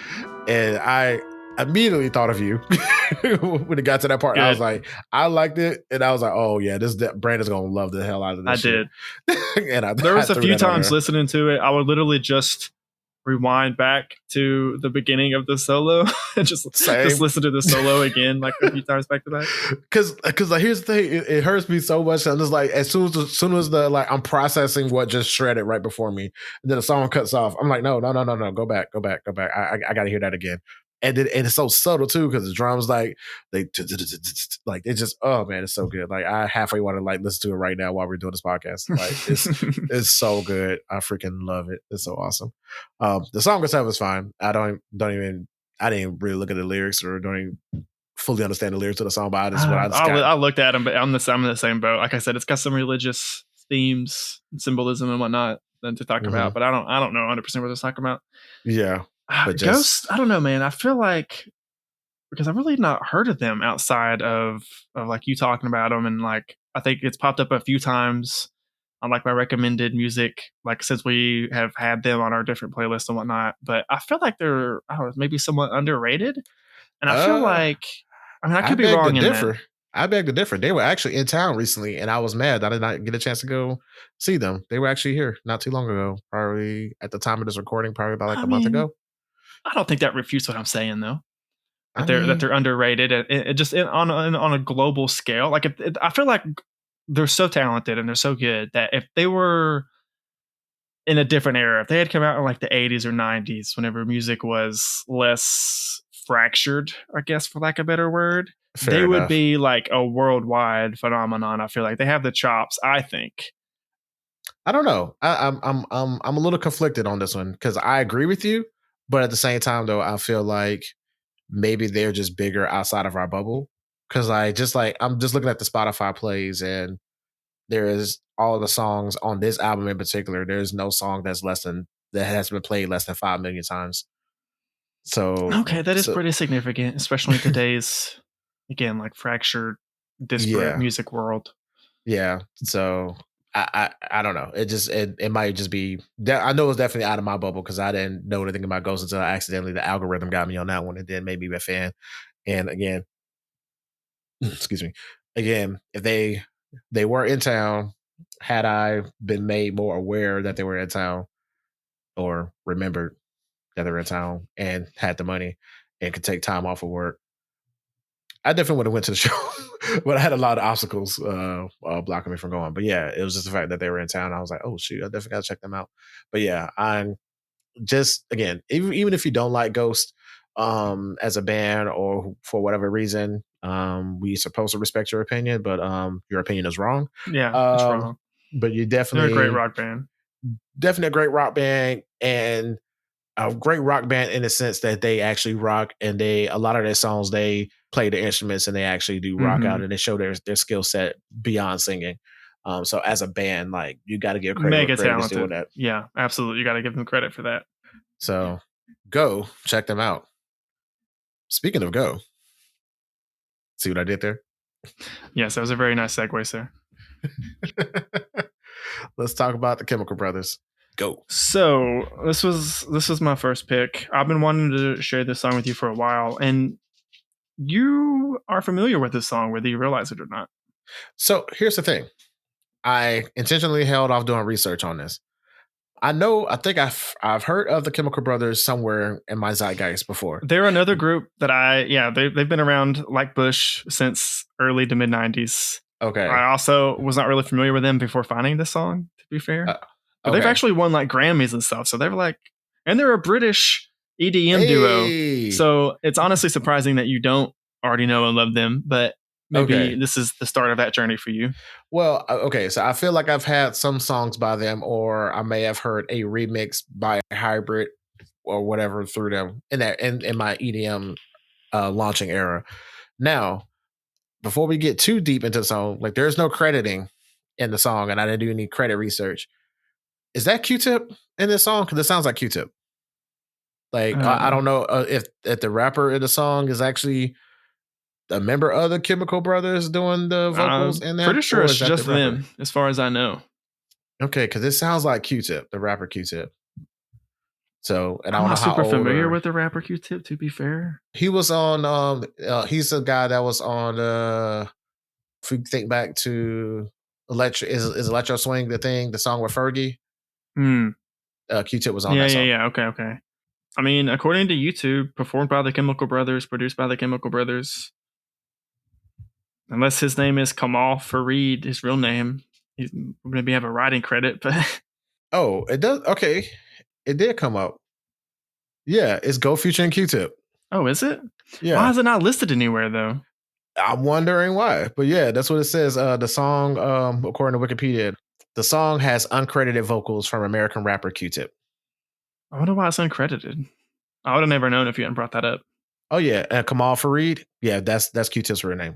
And I immediately thought of you when it got to that part. Good. I was like, I liked it, and I was like, oh yeah, Brandon's gonna love the hell out of this. I shit. did. And there was a few times there. listening to it, I would literally just rewind back to the beginning of the solo and just listen to the solo again like a few times back to back. Because like, here's the thing, it hurts me so much. I'm just like, as soon as the like I'm processing what just shredded right before me, and then the song cuts off. I'm like, no, go back. I got to hear that again. And it's so subtle too, because the drums like it's just, oh man, it's so good. Like I halfway want to like listen to it right now while we're doing this podcast. Like it's so good. I freaking love it. It's so awesome. The song itself is fine. I didn't really look at the lyrics or don't even fully understand the lyrics of the song, but I looked at them, but I'm in the same boat. Like I said, it's got some religious themes, symbolism, and whatnot to talk about, but I don't know 100% what they're talking about. Yeah. But Ghost, I don't know, man. I feel like, because I've really not heard of them outside of like you talking about them, and like I think it's popped up a few times on like my recommended music, like since we have had them on our different playlists and whatnot. But I feel like they're, I don't know, maybe somewhat underrated, and I feel like, I mean, I could be wrong in that. I beg to differ. They were actually in town recently, and I was mad I did not get a chance to go see them. They were actually here not too long ago, probably at the time of this recording, probably about like a month ago. I don't think that refutes what I'm saying, though. That they're underrated, and just on a global scale. Like I feel like they're so talented and they're so good that if they were in a different era, if they had come out in like the 80s or 90s, whenever music was less fractured, I guess, for lack of a better word, they would be like a worldwide phenomenon. I feel like they have the chops, I think. I don't know. I'm a little conflicted on this one, because I agree with you, but at the same time, though, I feel like maybe they're just bigger outside of our bubble. Because I'm just looking at the Spotify plays, and there is all of the songs on this album in particular. There's no song that has been played less than 5 million times. So okay, that is pretty significant, especially in today's, again, like fractured, disparate music world. Yeah. So I don't know. It might just be that I know it's definitely out of my bubble, because I didn't know anything about Ghost until accidentally the algorithm got me on that one, and then made me a fan. And again, excuse me. Again, if they were in town, had I been made more aware that they were in town, or remembered that they were in town and had the money and could take time off of work, I definitely would have went to the show. But I had a lot of obstacles blocking me from going. But yeah, it was just the fact that they were in town. I was like, oh shoot, I definitely gotta check them out. But yeah, I'm just, again, even if you don't like Ghost as a band, or for whatever reason, we supposed to respect your opinion, but your opinion is wrong. Yeah, it's wrong. But you definitely, they're a great rock band. Definitely a great rock band, and a great rock band in the sense that they actually rock, and a lot of their songs, they play the instruments and they actually do rock out, and they show their skill set beyond singing. So as a band, like, you got to give credit. Mega talented. That. Yeah, absolutely. You got to give them credit for that. So go check them out. Speaking of go, see what I did there? Yes, that was a very nice segue, sir. Let's talk about the Chemical Brothers. Go. So this was my first pick. I've been wanting to share this song with you for a while, and you are familiar with this song, whether you realize it or not. So here's the thing. I intentionally held off doing research on this. I think I've heard of the Chemical Brothers somewhere in my zeitgeist before. They're another group that they've been around like Bush since early to mid 90s. Okay. I also was not really familiar with them before finding this song, to be fair. But they've actually won like Grammys and stuff. So they're like, and they're a British EDM duo. So it's honestly surprising that you don't already know and love them, but maybe this is the start of that journey for you. Well, okay. So I feel like I've had some songs by them, or I may have heard a remix by Hybrid or whatever through them in my EDM launching era. Now, before we get too deep into the song, like, there's no crediting in the song, and I didn't do any credit research. Is that Q-Tip in this song? Because it sounds like Q-Tip. Like I Uh, don't know if the rapper in the song is actually a member of the Chemical Brothers doing the vocals I'm in that, pretty sure or it's is that the just rapper? them, as far as I know. Okay, because it sounds like Q-Tip, the rapper Q-Tip. So, and I I'm don't not know how super old familiar or with the rapper Q-Tip, to be fair. he was on. He's the guy that was on. If we think back to is Electro Swing the thing, the song with Fergie. Hmm. Q-Tip was on Yeah, that yeah, song. yeah. Okay, okay. I mean, according to YouTube, performed by the Chemical Brothers, produced by the Chemical Brothers. Unless his name is Kamal Fareed, his real name. He's maybe have a writing credit, but Oh, it does. Okay, it did come up. Yeah, it's Go featuring Q-Tip. oh, is it? Why Yeah, is it not listed anywhere though? I'm wondering why, but yeah, that's what it says. The song, according to Wikipedia, the song has uncredited vocals from American rapper Q-Tip. I wonder why it's uncredited. I would have never known if you hadn't brought that up. Oh yeah, and Kamal Fareed. Yeah, that's Q-Tip's real name.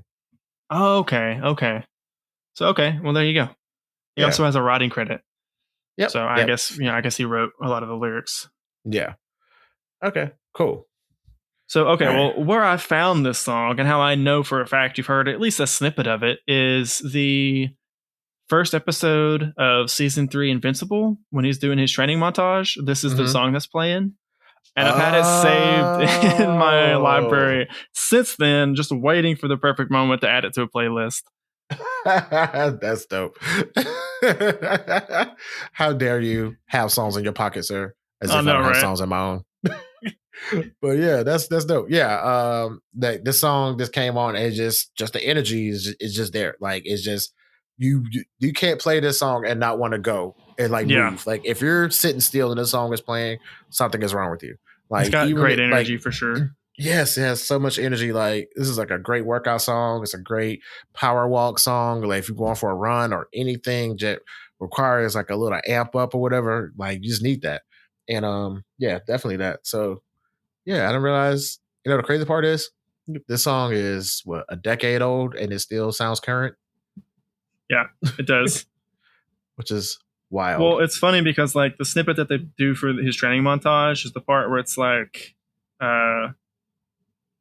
Oh, okay, okay. So okay, well there you go. He Yeah. also has a writing credit. Yep. So I Yep. guess I guess he wrote a lot of the lyrics. Yeah. Okay. Cool. So okay, All right. well where I found this song and how I know for a fact you've heard at least a snippet of it is the first episode of season 3 Invincible when he's doing his training montage. This is the Mm-hmm. song that's playing. And I've had it saved in my Oh, library since then, just waiting for the perfect moment to add it to a playlist. that's dope. How dare you have songs in your pocket, sir? As I if I know, don't have right? songs in my own. But yeah, that's dope. Yeah, that this song just came on and just the energy is just there. Like it's just you can't play this song and not want to go and like Yeah, move. Like if you're sitting still and this song is playing, something is wrong with you. it's Like got even great like energy for sure. yes, it has so much energy. Like this is like a great workout song. It's a great power walk song. Like if you're going for a run or anything that requires like a little amp up or whatever, like you just need that. And yeah, definitely that. So yeah, I didn't realize. You know, the crazy part is this song is what a decade old and it still sounds current, Yeah, it does. which is wild. Well, it's funny because like the snippet that they do for his training montage is the part where it's like, uh,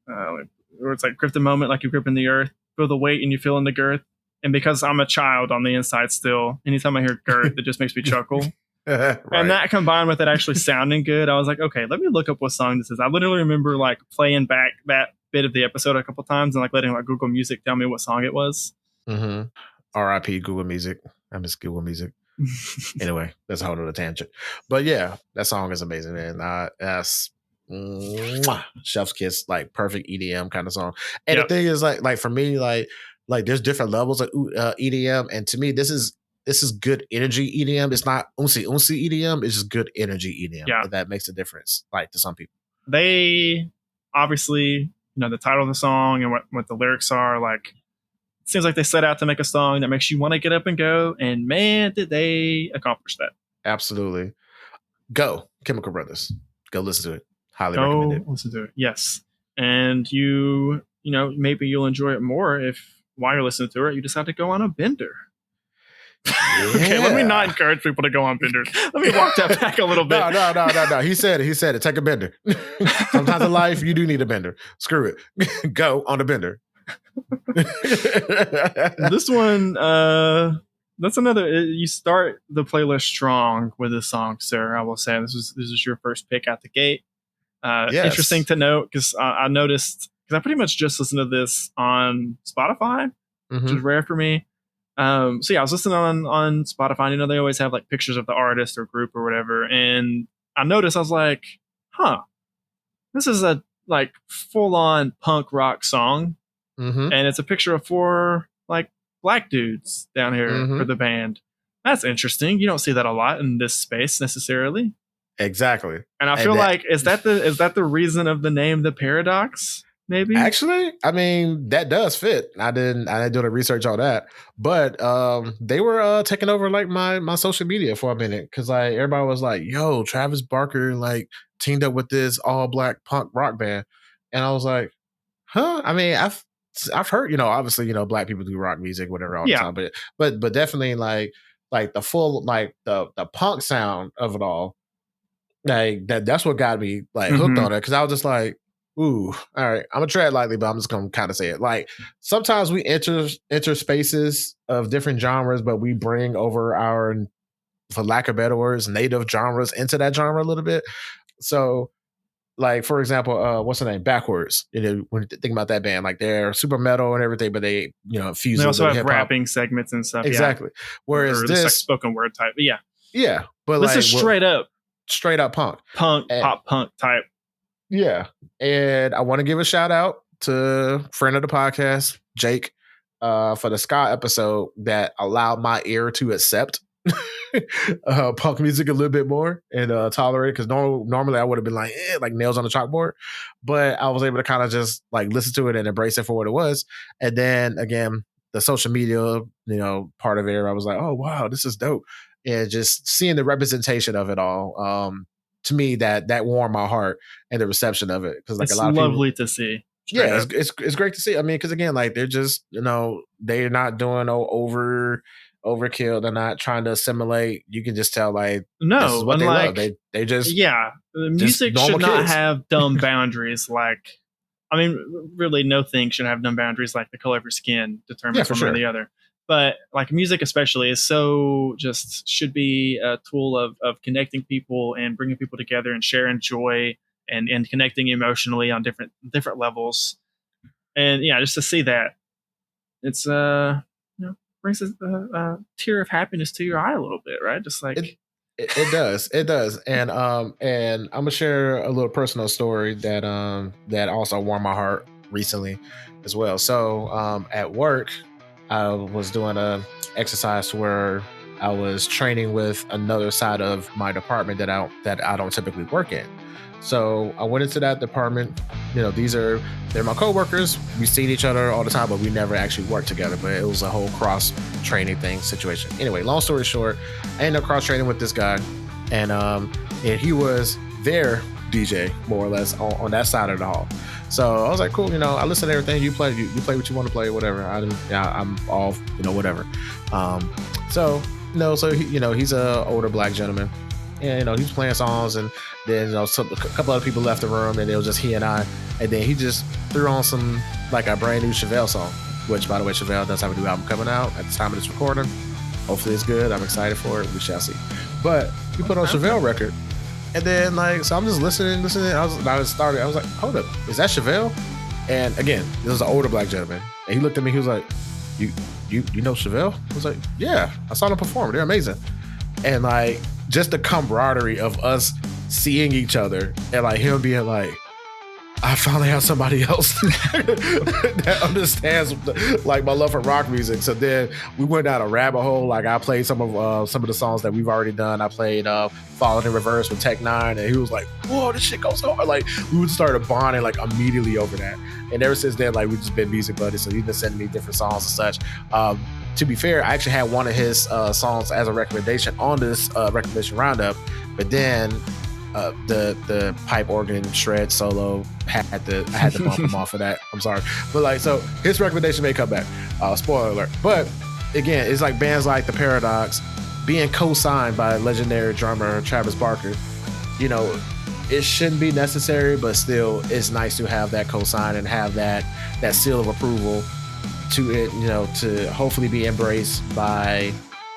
where it's like grip the moment like you're gripping the earth, feel the weight and you feel in the girth. And because I'm a child on the inside still, anytime I hear girth, it just makes me chuckle. And Right. that combined with it actually sounding good, I was like, okay, let me look up what song this is. I literally remember like playing back that bit of the episode a couple times and like letting like Google Music tell me what song it was. Mm-hmm. R.I.P. Google Music. I miss Google Music. Anyway, that's a whole other tangent. But yeah, that song is amazing, man. That's chef's kiss, like perfect EDM kind of song. And the Yep. thing is, like for me, like there's different levels of EDM, and to me, this is good energy EDM. It's not unsi EDM. It's just good energy EDM. Yeah. And that makes a difference, like to some people. They obviously, the title of the song and what the lyrics are, like it seems like they set out to make a song that makes you want to get up and go. And man, did they accomplish that. Absolutely. Go Chemical Brothers. Go listen to it. Highly recommend Go it. listen to it. Yes. And maybe you'll enjoy it more if while you're listening to it, you decide to go on a bender. Yeah. Okay, let me not encourage people to go on benders. Let me walk that back a little bit. No. He said it. Take a bender. Sometimes in life, you do need a bender. Screw it. Go on a bender. This one, that's another. You start the playlist strong with this song, sir. I will say this is your first pick out the gate. Interesting Yes. to note because I noticed because I pretty much just listened to this on Spotify, which is Mm-hmm. rare for me. So yeah, I was listening on Spotify. They always have like pictures of the artist or group or whatever, and I noticed I was like, huh, this is a like full on punk rock song, Mm-hmm. and it's a picture of 4 like black dudes down here Mm-hmm. for the band. That's interesting. You don't see that a lot in this space necessarily. Exactly. And I And feel that, like is that the reason of the name The Paradox? Maybe. actually, I mean, that does fit. I didn't do the research on that. But they were taking over like my social media for a minute because like everybody was like, yo, Travis Barker like teamed up with this all black punk rock band. And I was like, huh? I mean, I've heard, obviously, black people do rock music, whatever, all the Yeah. time, but definitely like like the full, like the punk sound of it all, like that's what got me like hooked on it, because I was just like, ooh, all right, I'm gonna tread lightly, but I'm just gonna kind of say it. Like sometimes we enter spaces of different genres, but we bring over our, for lack of better words, native genres into that genre a little bit. So like, for example, what's the name? Backwards. You know, when you think about that band, like they're super metal and everything, but they, you know, fuse They it also with have hip-hop. rapping segments and stuff. Exactly. Yeah. Whereas or this, like spoken word type. But yeah, but this like is straight up punk, pop punk type. Yeah, and I want to give a shout out to friend of the podcast, Jake, for the ska episode that allowed my ear to accept punk music a little bit more and tolerate, because normally I would have been like nails on the chalkboard, but I was able to kind of just like listen to it and embrace it for what it was. And then again, the social media, you know, part of it, I was like, oh wow, this is dope. And just seeing the representation of it all, to me, that warmed my heart, and the reception of it, because like it's a lot of people, lovely to see. Yeah, it's great to see. I mean, because again, like they're just, you know, they're not doing no overkill. They're not trying to assimilate. You can just tell, like, this is what they love. They just, the music should not have dumb boundaries. Like, I mean, really, no thing should have dumb boundaries. Like the color of your skin determines one or the other. But like music, especially, is so just should be a tool of connecting people and bringing people together and sharing joy and connecting emotionally on different levels. And yeah, just to see that, it's you know, brings a tear of happiness to your eye a little bit, right? Just like it does. And I'm gonna share a little personal story that that also warmed my heart recently as well. So at work, I was doing a exercise where I was training with another side of my department that I don't typically work in. So I went into that department. You know, they're my coworkers. We see each other all the time, but we never actually worked together. But it was a whole cross training thing situation. Anyway, long story short, I ended up cross training with this guy, and he was their DJ more or less on that side of the hall. So I was like, cool, you know, I listen to everything you play. You play what you want to play, whatever. I'm all, you know, whatever. So he, you know, he's a older black gentleman, and you know, he was playing songs, and then, you know, a couple other people left the room, and it was just he and I. And then he just threw on some, like, a brand new Chevelle song, which, by the way, Chevelle does have a new album coming out at the time of this recording. Hopefully it's good. I'm excited for it. We shall see. But he put on Chevelle record. And then, like, so I'm just listening. I was like, hold up, is that Chevelle? And again, this was an older black gentleman. And he looked at me, he was like, you know Chevelle? I was like, yeah, I saw them perform. They're amazing. And like, just the camaraderie of us seeing each other, and like him being like, I finally have somebody else that understands like my love for rock music. So then we went down a rabbit hole. Like I played some of the songs that we've already done. I played Falling in Reverse with Tech Nine, and he was like, whoa, this shit goes so hard. Like we would start bonding like immediately over that. And ever since then, like we've just been music buddies. So he's been sending me different songs and such. To be fair, I actually had one of his songs as a recommendation on this recommendation roundup, but then the pipe organ shred solo I had to bump him off of that. I'm sorry, but like, so his recommendation may come back. Spoiler alert. But again, it's like bands like The Paradox being co-signed by legendary drummer Travis Barker. You know, it shouldn't be necessary, but still, it's nice to have that co-sign and have that seal of approval to it. You know, to hopefully be embraced by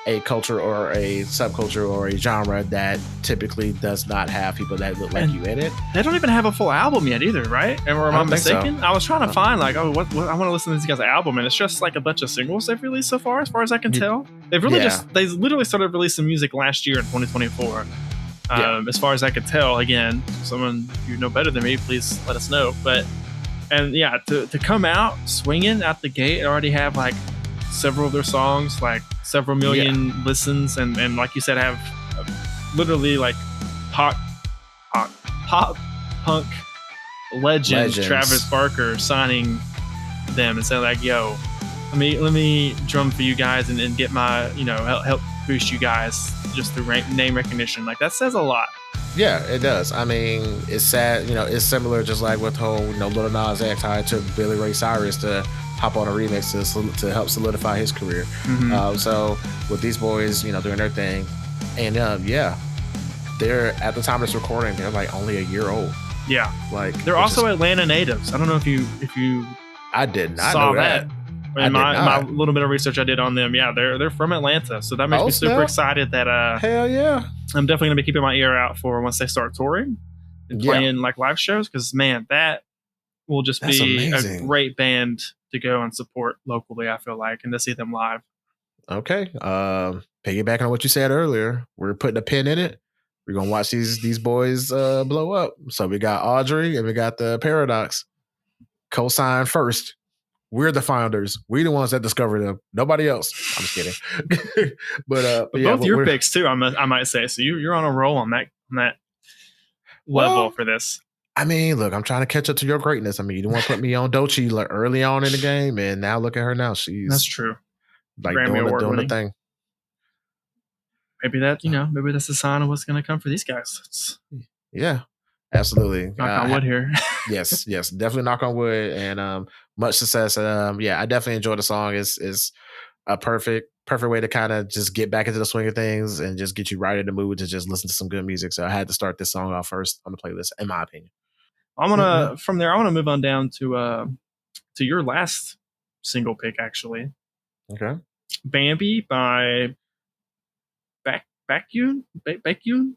a culture or a subculture or a genre that typically does not have people that look like you in it. They don't even have a full album yet either, right? And am I mistaken? So. I was trying to find like, what I want to listen to this guy's album, and it's just like a bunch of singles they've released so far, as far as I can tell. They've really they literally started releasing music last year in 2024. As far as I could tell. Again, someone you know better than me, please let us know. But to come out swinging out the gate, already have like several of their songs, like several million listens, and like you said, have literally like pop punk legends Travis Barker signing them and saying like, yo, let me drum for you guys and get my, you know, help boost you guys just through name recognition. Like that says a lot. Yeah, it does. I mean, it's sad, you know, it's similar just like with whole, you know, Lil Nas X, how it took Billy Ray Cyrus to hop on a remix to help solidify his career. So with these boys, doing their thing, and yeah, they're at the time of this recording, they're like only a year old. Yeah, like they're also Atlanta natives. I don't know if you I did not saw know that. In my little bit of research I did on them, yeah, they're from Atlanta, so that makes me super excited that hell yeah, I'm definitely gonna be keeping my ear out for once they start touring and playing like live shows, because man, that will just be amazing. A great band to go and support locally, I feel like, and to see them live. Okay, piggybacking on what you said earlier, we're putting a pin in it. We're gonna watch these boys blow up. So we got Audrey and we got the Paradox. Co-sign first. We're the founders. We're the ones that discovered them. Nobody else. I'm just kidding. but yeah, both your picks too, I might say. So you're on a roll on that level for this. I mean, look, I'm trying to catch up to your greatness. I mean, you didn't want to put me on Doechii like early on in the game, and now look at her now. That's true. Like doing the thing. Maybe maybe that's a sign of what's going to come for these guys. Yeah, absolutely. Knock on wood here. yes, definitely knock on wood, and much success. Yeah, I definitely enjoyed the song. It's a perfect way to kind of just get back into the swing of things and just get you right in the mood to just listen to some good music. So I had to start this song off first on the playlist, in my opinion. From there, I want to move on down to your last single pick, actually. Okay. Bambi by BAEKHYUN? BAEKHYUN?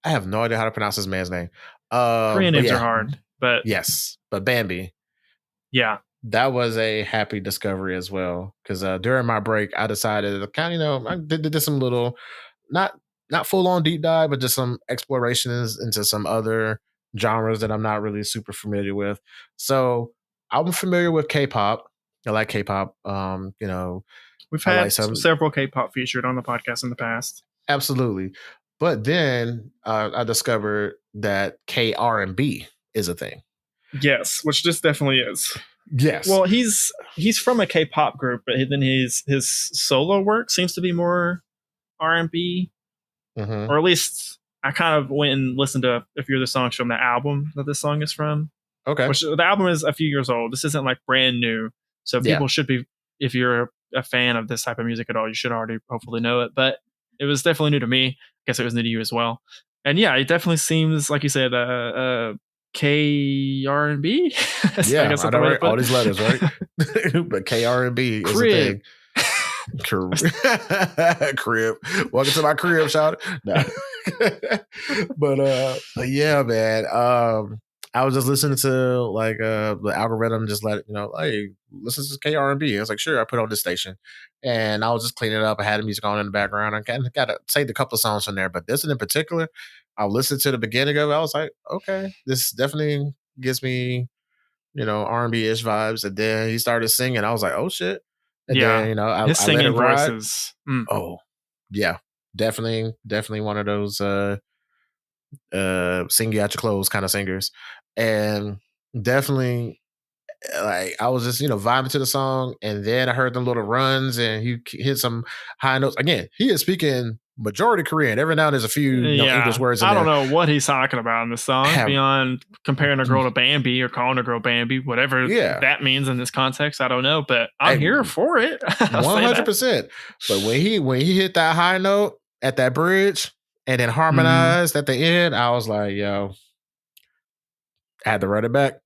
I have no idea how to pronounce this man's name. Korean names are hard, but yes, but Bambi. Yeah. That was a happy discovery as well, because during my break, I decided to kind of, I did some little, not full on deep dive, but just some explorations into some other genres that I'm not really super familiar with. So I'm familiar with K-pop. I like K-pop. We've had several K-pop featured on the podcast in the past. Absolutely. But then I discovered that K-R&B is a thing. Yes, which this definitely is. Yes. Well, he's from a K-pop group, but then his solo work seems to be more R&B, or at least I kind of went and listened to a few of the songs from the album that this song is from. Okay. Which the album is a few years old. This isn't like brand new, so people should be, if you're a fan of this type of music at all, you should already hopefully know it. But it was definitely new to me. I guess it was new to you as well. And yeah, it definitely seems like you said, K-R&B. Yeah, I know, right? All these letters, right? But K-R&B is a thing. Crib. Welcome to my crib, shout. No. but yeah, man. I was just listening to like the algorithm just let it, hey, listen to K-R&B. I was like, sure. I put on this station, and I was just cleaning it up. I had the music on in the background. I kind of got to saved a couple of songs from there, but this one in particular, I listened to the beginning of it. I was like, okay, this definitely gives me, R&B-ish vibes. And then he started singing. I was like, oh shit. And then, his singing voices. Oh, yeah, definitely one of those sing you out your clothes kind of singers. And definitely, like, I was just, vibing to the song, and then I heard the little runs, and he hit some high notes. Again, he is speaking majority Korean. Every now and there's a few English words in there. I don't know what he's talking about in the song, beyond comparing a girl to Bambi or calling a girl Bambi, whatever that means in this context. I don't know, but I'm here for it. 100%. But when he hit that high note at that bridge and then harmonized at the end, I was like, yo, I had to run it back.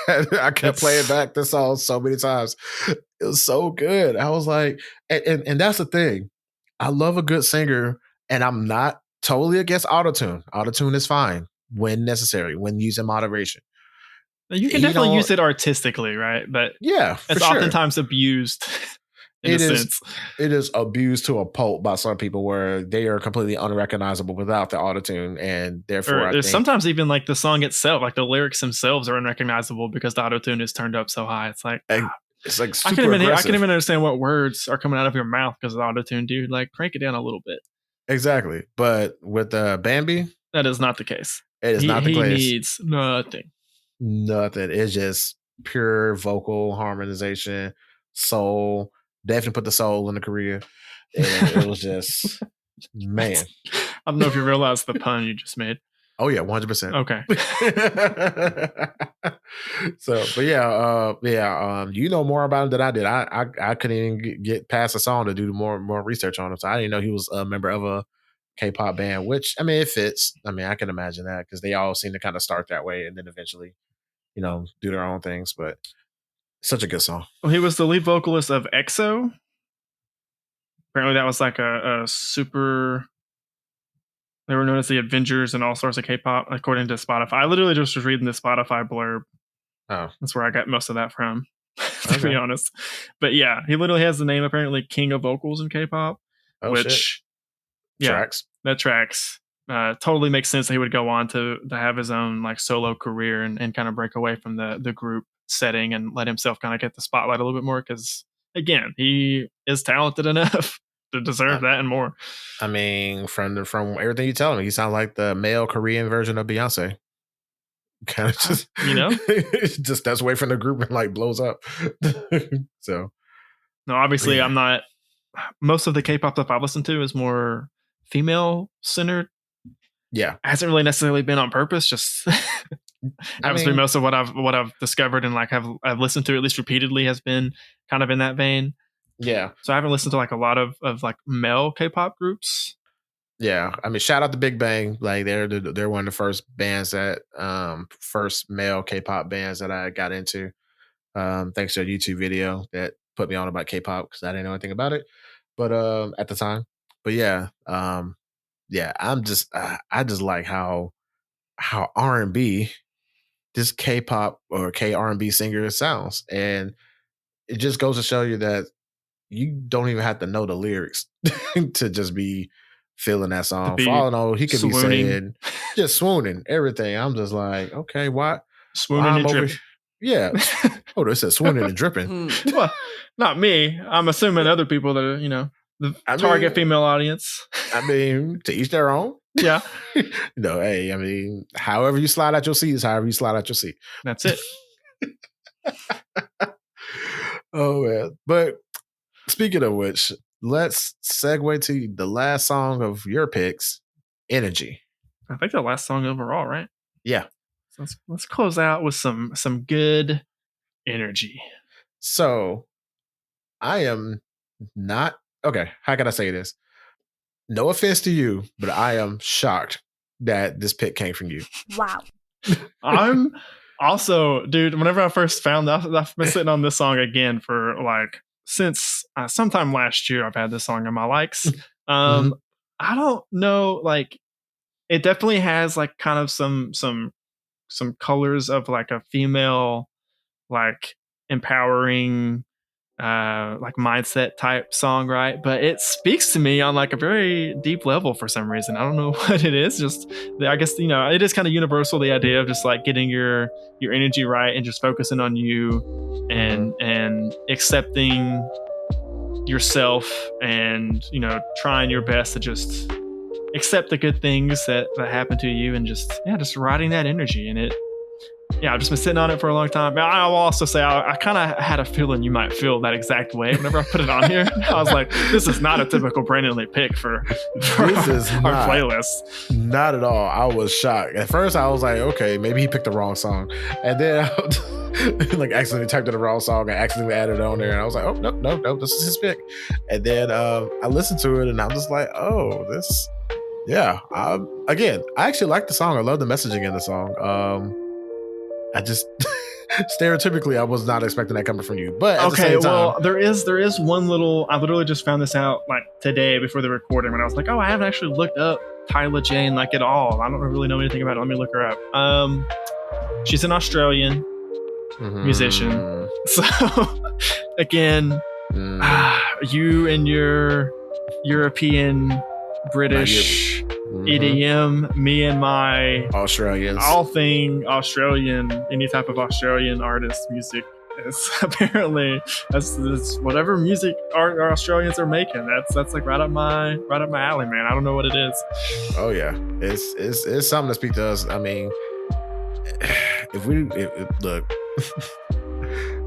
I kept playing back this song so many times. It was so good. I was like, and that's the thing. I love a good singer, and I'm not totally against autotune. Autotune is fine when necessary, when used in moderation. You can definitely use it artistically, right? But yeah, it's oftentimes abused. It is abused to a pulp by some people, where they are completely unrecognizable without the autotune, and therefore there's sometimes even like the song itself, like the lyrics themselves are unrecognizable because the autotune is turned up so high. It's like it's like I can't even understand what words are coming out of your mouth because of the autotune, dude. Like, crank it down a little bit. Exactly, but with Bambi, that is not the case. It is not the case. He needs nothing. It's just pure vocal harmonization, soul. Definitely put the soul in the career. And it was just, man. I don't know if you realize the pun you just made. Oh yeah, 100%. Okay. So, but you know more about him than I did. I couldn't even get past the song to do more research on him. So I didn't know he was a member of a K-pop band, which I mean, it fits. I mean, I can imagine that because they all seem to kind of start that way and then eventually, do their own things. But such a good song. Well, he was the lead vocalist of EXO. Apparently, that was like a super. They were known as the Avengers and all sorts of K-pop, according to Spotify. I literally just was reading the Spotify blurb. Oh, that's where I got most of that from, to be honest. But yeah, he literally has the name apparently King of Vocals in K-pop, which tracks. That tracks. Totally makes sense that he would go on to have his own like solo career and kind of break away from the group setting and let himself kind of get the spotlight a little bit more. Because again, he is talented enough to deserve that and more. I mean, from everything you tell me, he sounds like the male Korean version of Beyonce. Kind of just, just steps away from the group and like blows up. So, no, obviously, I'm not. Most of the K-pop stuff I've listened to is more female centered. Yeah, hasn't really necessarily been on purpose. Just obviously, most of what I've discovered and like I've listened to at least repeatedly has been kind of in that vein. Yeah. So I haven't listened to like a lot of like male K-pop groups. Yeah. I mean, shout out to Big Bang. Like they're one of the first bands that first male K-pop bands that I got into. Thanks to a YouTube video that put me on about K-pop because I didn't know anything about it. But at the time. But yeah. I'm just I just like how R&B this K-pop or K-R&B singer sounds. And it just goes to show you that you don't even have to know the lyrics to just be feeling that song. For all I know, he could be saying just swooning, everything. I'm just like, okay, why? Swooning and dripping. Yeah. Oh, it says swooning and dripping. Well, not me. I'm assuming other people that are, the target female audience. I mean, to each their own. Yeah. Hey, I mean, however you slide out your seat is however you slide out your seat. That's it. Oh, man. But speaking of which, let's segue to the last song of your picks, Energy. I think the last song overall, right? Yeah. So let's close out with some good energy. So I am not okay. How can I say this? No offense to you, but I am shocked that this pick came from you. Wow. I'm also, dude, whenever I first found out, I've been sitting on this song again for like since sometime last year. I've had this song in my likes. I don't know, like it definitely has like kind of some colors of like a female, like empowering, like mindset type song, right? But it speaks to me on like a very deep level for some reason. I don't know what it is. Just I guess it is kind of universal, the idea of just like getting your energy right and just focusing on you and accepting yourself and trying your best to just accept the good things that happen to you and just riding that energy. And I've just been sitting on it for a long time. I will also say I kind of had a feeling you might feel that exact way whenever I put it on here. I was like, this is not a typical Brandon Lee pick for our playlist. Not at all. I was shocked. At first, I was like, okay, maybe he picked the wrong song. And then I like accidentally typed in the wrong song and accidentally added it on there. And I was like, oh, no, this is his pick. And then I listened to it and I'm just like, oh, this... Yeah. Again, I actually like the song. I love the messaging in the song. I just stereotypically I was not expecting that coming from you. But at the same time, well, there is one little. I literally just found this out like today before the recording when I was like, oh, I haven't actually looked up Tyla Jane like at all. I don't really know anything about it. Let me look her up. She's an Australian musician. So again, you and your European British EDM, me and my Australians, all thing Australian, any type of Australian artist music is apparently that's whatever music our Australians are making. That's like right up my alley, man. I don't know what it is. Oh yeah, it's something to speak to us. I mean, if look.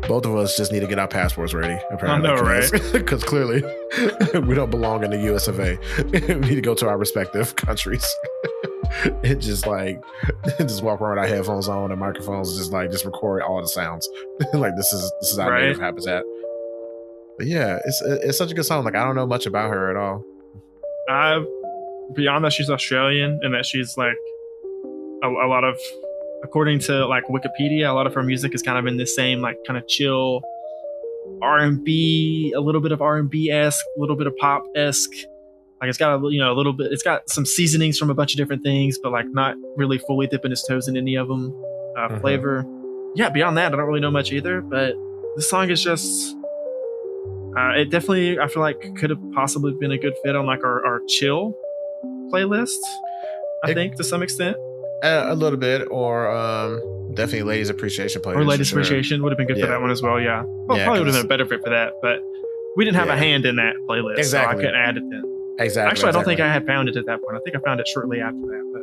Both of us just need to get our passports ready, apparently. I know, right? Because clearly we don't belong in the US of A. We need to go to our respective countries. it just like just walk around with our headphones on and microphones, just record all the sounds. Like this is our native habitat. But yeah, it's such a good song. Like I don't know much about her at all. Beyond that, she's Australian and that she's like a lot of, according to like Wikipedia, a lot of her music is kind of in the same like kind of chill R&B, a little bit of R&B-esque, a little bit of pop-esque. Like it's got a little bit, it's got some seasonings from a bunch of different things, but like not really fully dipping its toes in any of them. Flavor. Yeah, beyond that, I don't really know much either, but the song is just, it definitely, I feel like could have possibly been a good fit on like our chill playlist, I think, to some extent. A little bit, or definitely Ladies Appreciation playlist. Or Ladies Appreciation would have been good for that one as well, yeah. Well, probably would have been a better fit for that, but we didn't have a hand in that playlist, so I couldn't add it then. Exactly. Actually, I don't think I had found it at that point. I think I found it shortly after that, but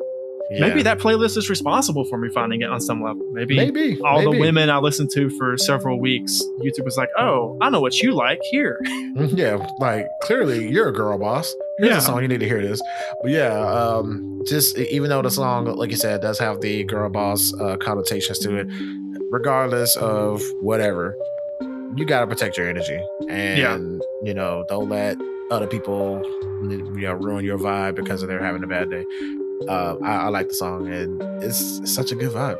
maybe that playlist is responsible for me finding it on some level. Maybe the women I listened to for several weeks, YouTube was like, oh, I know what you like, here. Yeah, like clearly you're a girl boss. Here's a song, you need to hear this. But yeah, just even though the song, like you said, does have the girl boss connotations to it, regardless of whatever, you got to protect your energy. And, don't let other people, ruin your vibe because of they're having a bad day. I like the song, and it's such a good vibe.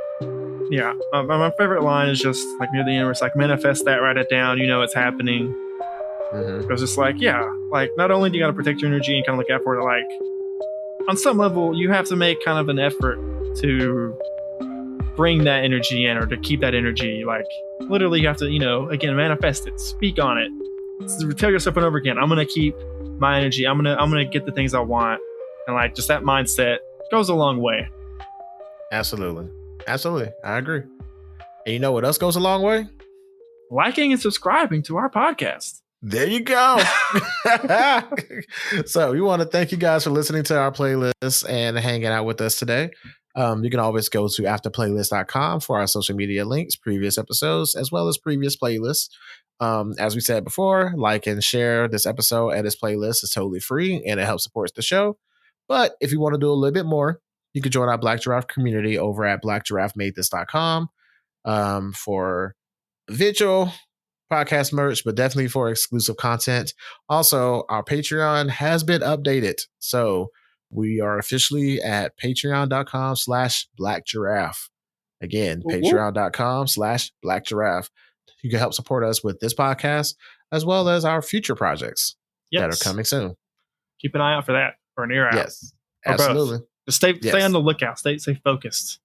Yeah, my favorite line is just like near the end where it's like, manifest that, write it down, it's happening. Because it's like, like not only do you got to protect your energy and kind of look out for it, like on some level you have to make kind of an effort to bring that energy in, or to keep that energy. Like literally you have to, again, manifest it, speak on it, tell yourself over and over again, I'm gonna keep my energy, I'm gonna get the things I want, and like just that mindset goes a long way. Absolutely, I agree. And you know what else goes a long way? Liking and subscribing to our podcast. There you go. So we want to thank you guys for listening to our playlist and hanging out with us today. You can always go to afterplaylist.com for our social media links, previous episodes, as well as previous playlists. As we said before, like and share this episode and this playlist is totally free, and it helps support the show. But if you want to do a little bit more, you can join our Black Giraffe community over at blackgiraffemadethis.com for visual podcast merch, but definitely for exclusive content. Also, our Patreon has been updated. So we are officially at patreon.com/blackgiraffe. Again, patreon.com/blackgiraffe. You can help support us with this podcast as well as our future projects that are coming soon. Keep an eye out for that, or an ear out. Yes, absolutely. Just stay on the lookout. Stay focused.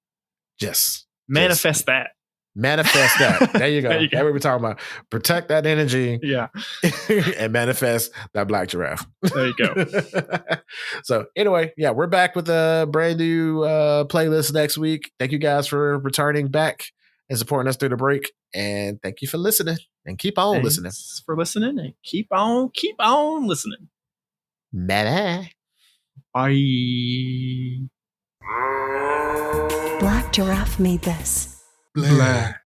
Yes. Manifest that. Manifest that. There you go. There you go. That's what we're talking about. Protect that energy. Yeah. And manifest that black giraffe. There you go. So anyway, we're back with a brand new playlist next week. Thank you guys for returning back and supporting us through the break. And thank you for listening. And keep on listening. Thanks for listening, and keep on listening. Bye. Bye. Black Giraffe made this. Black.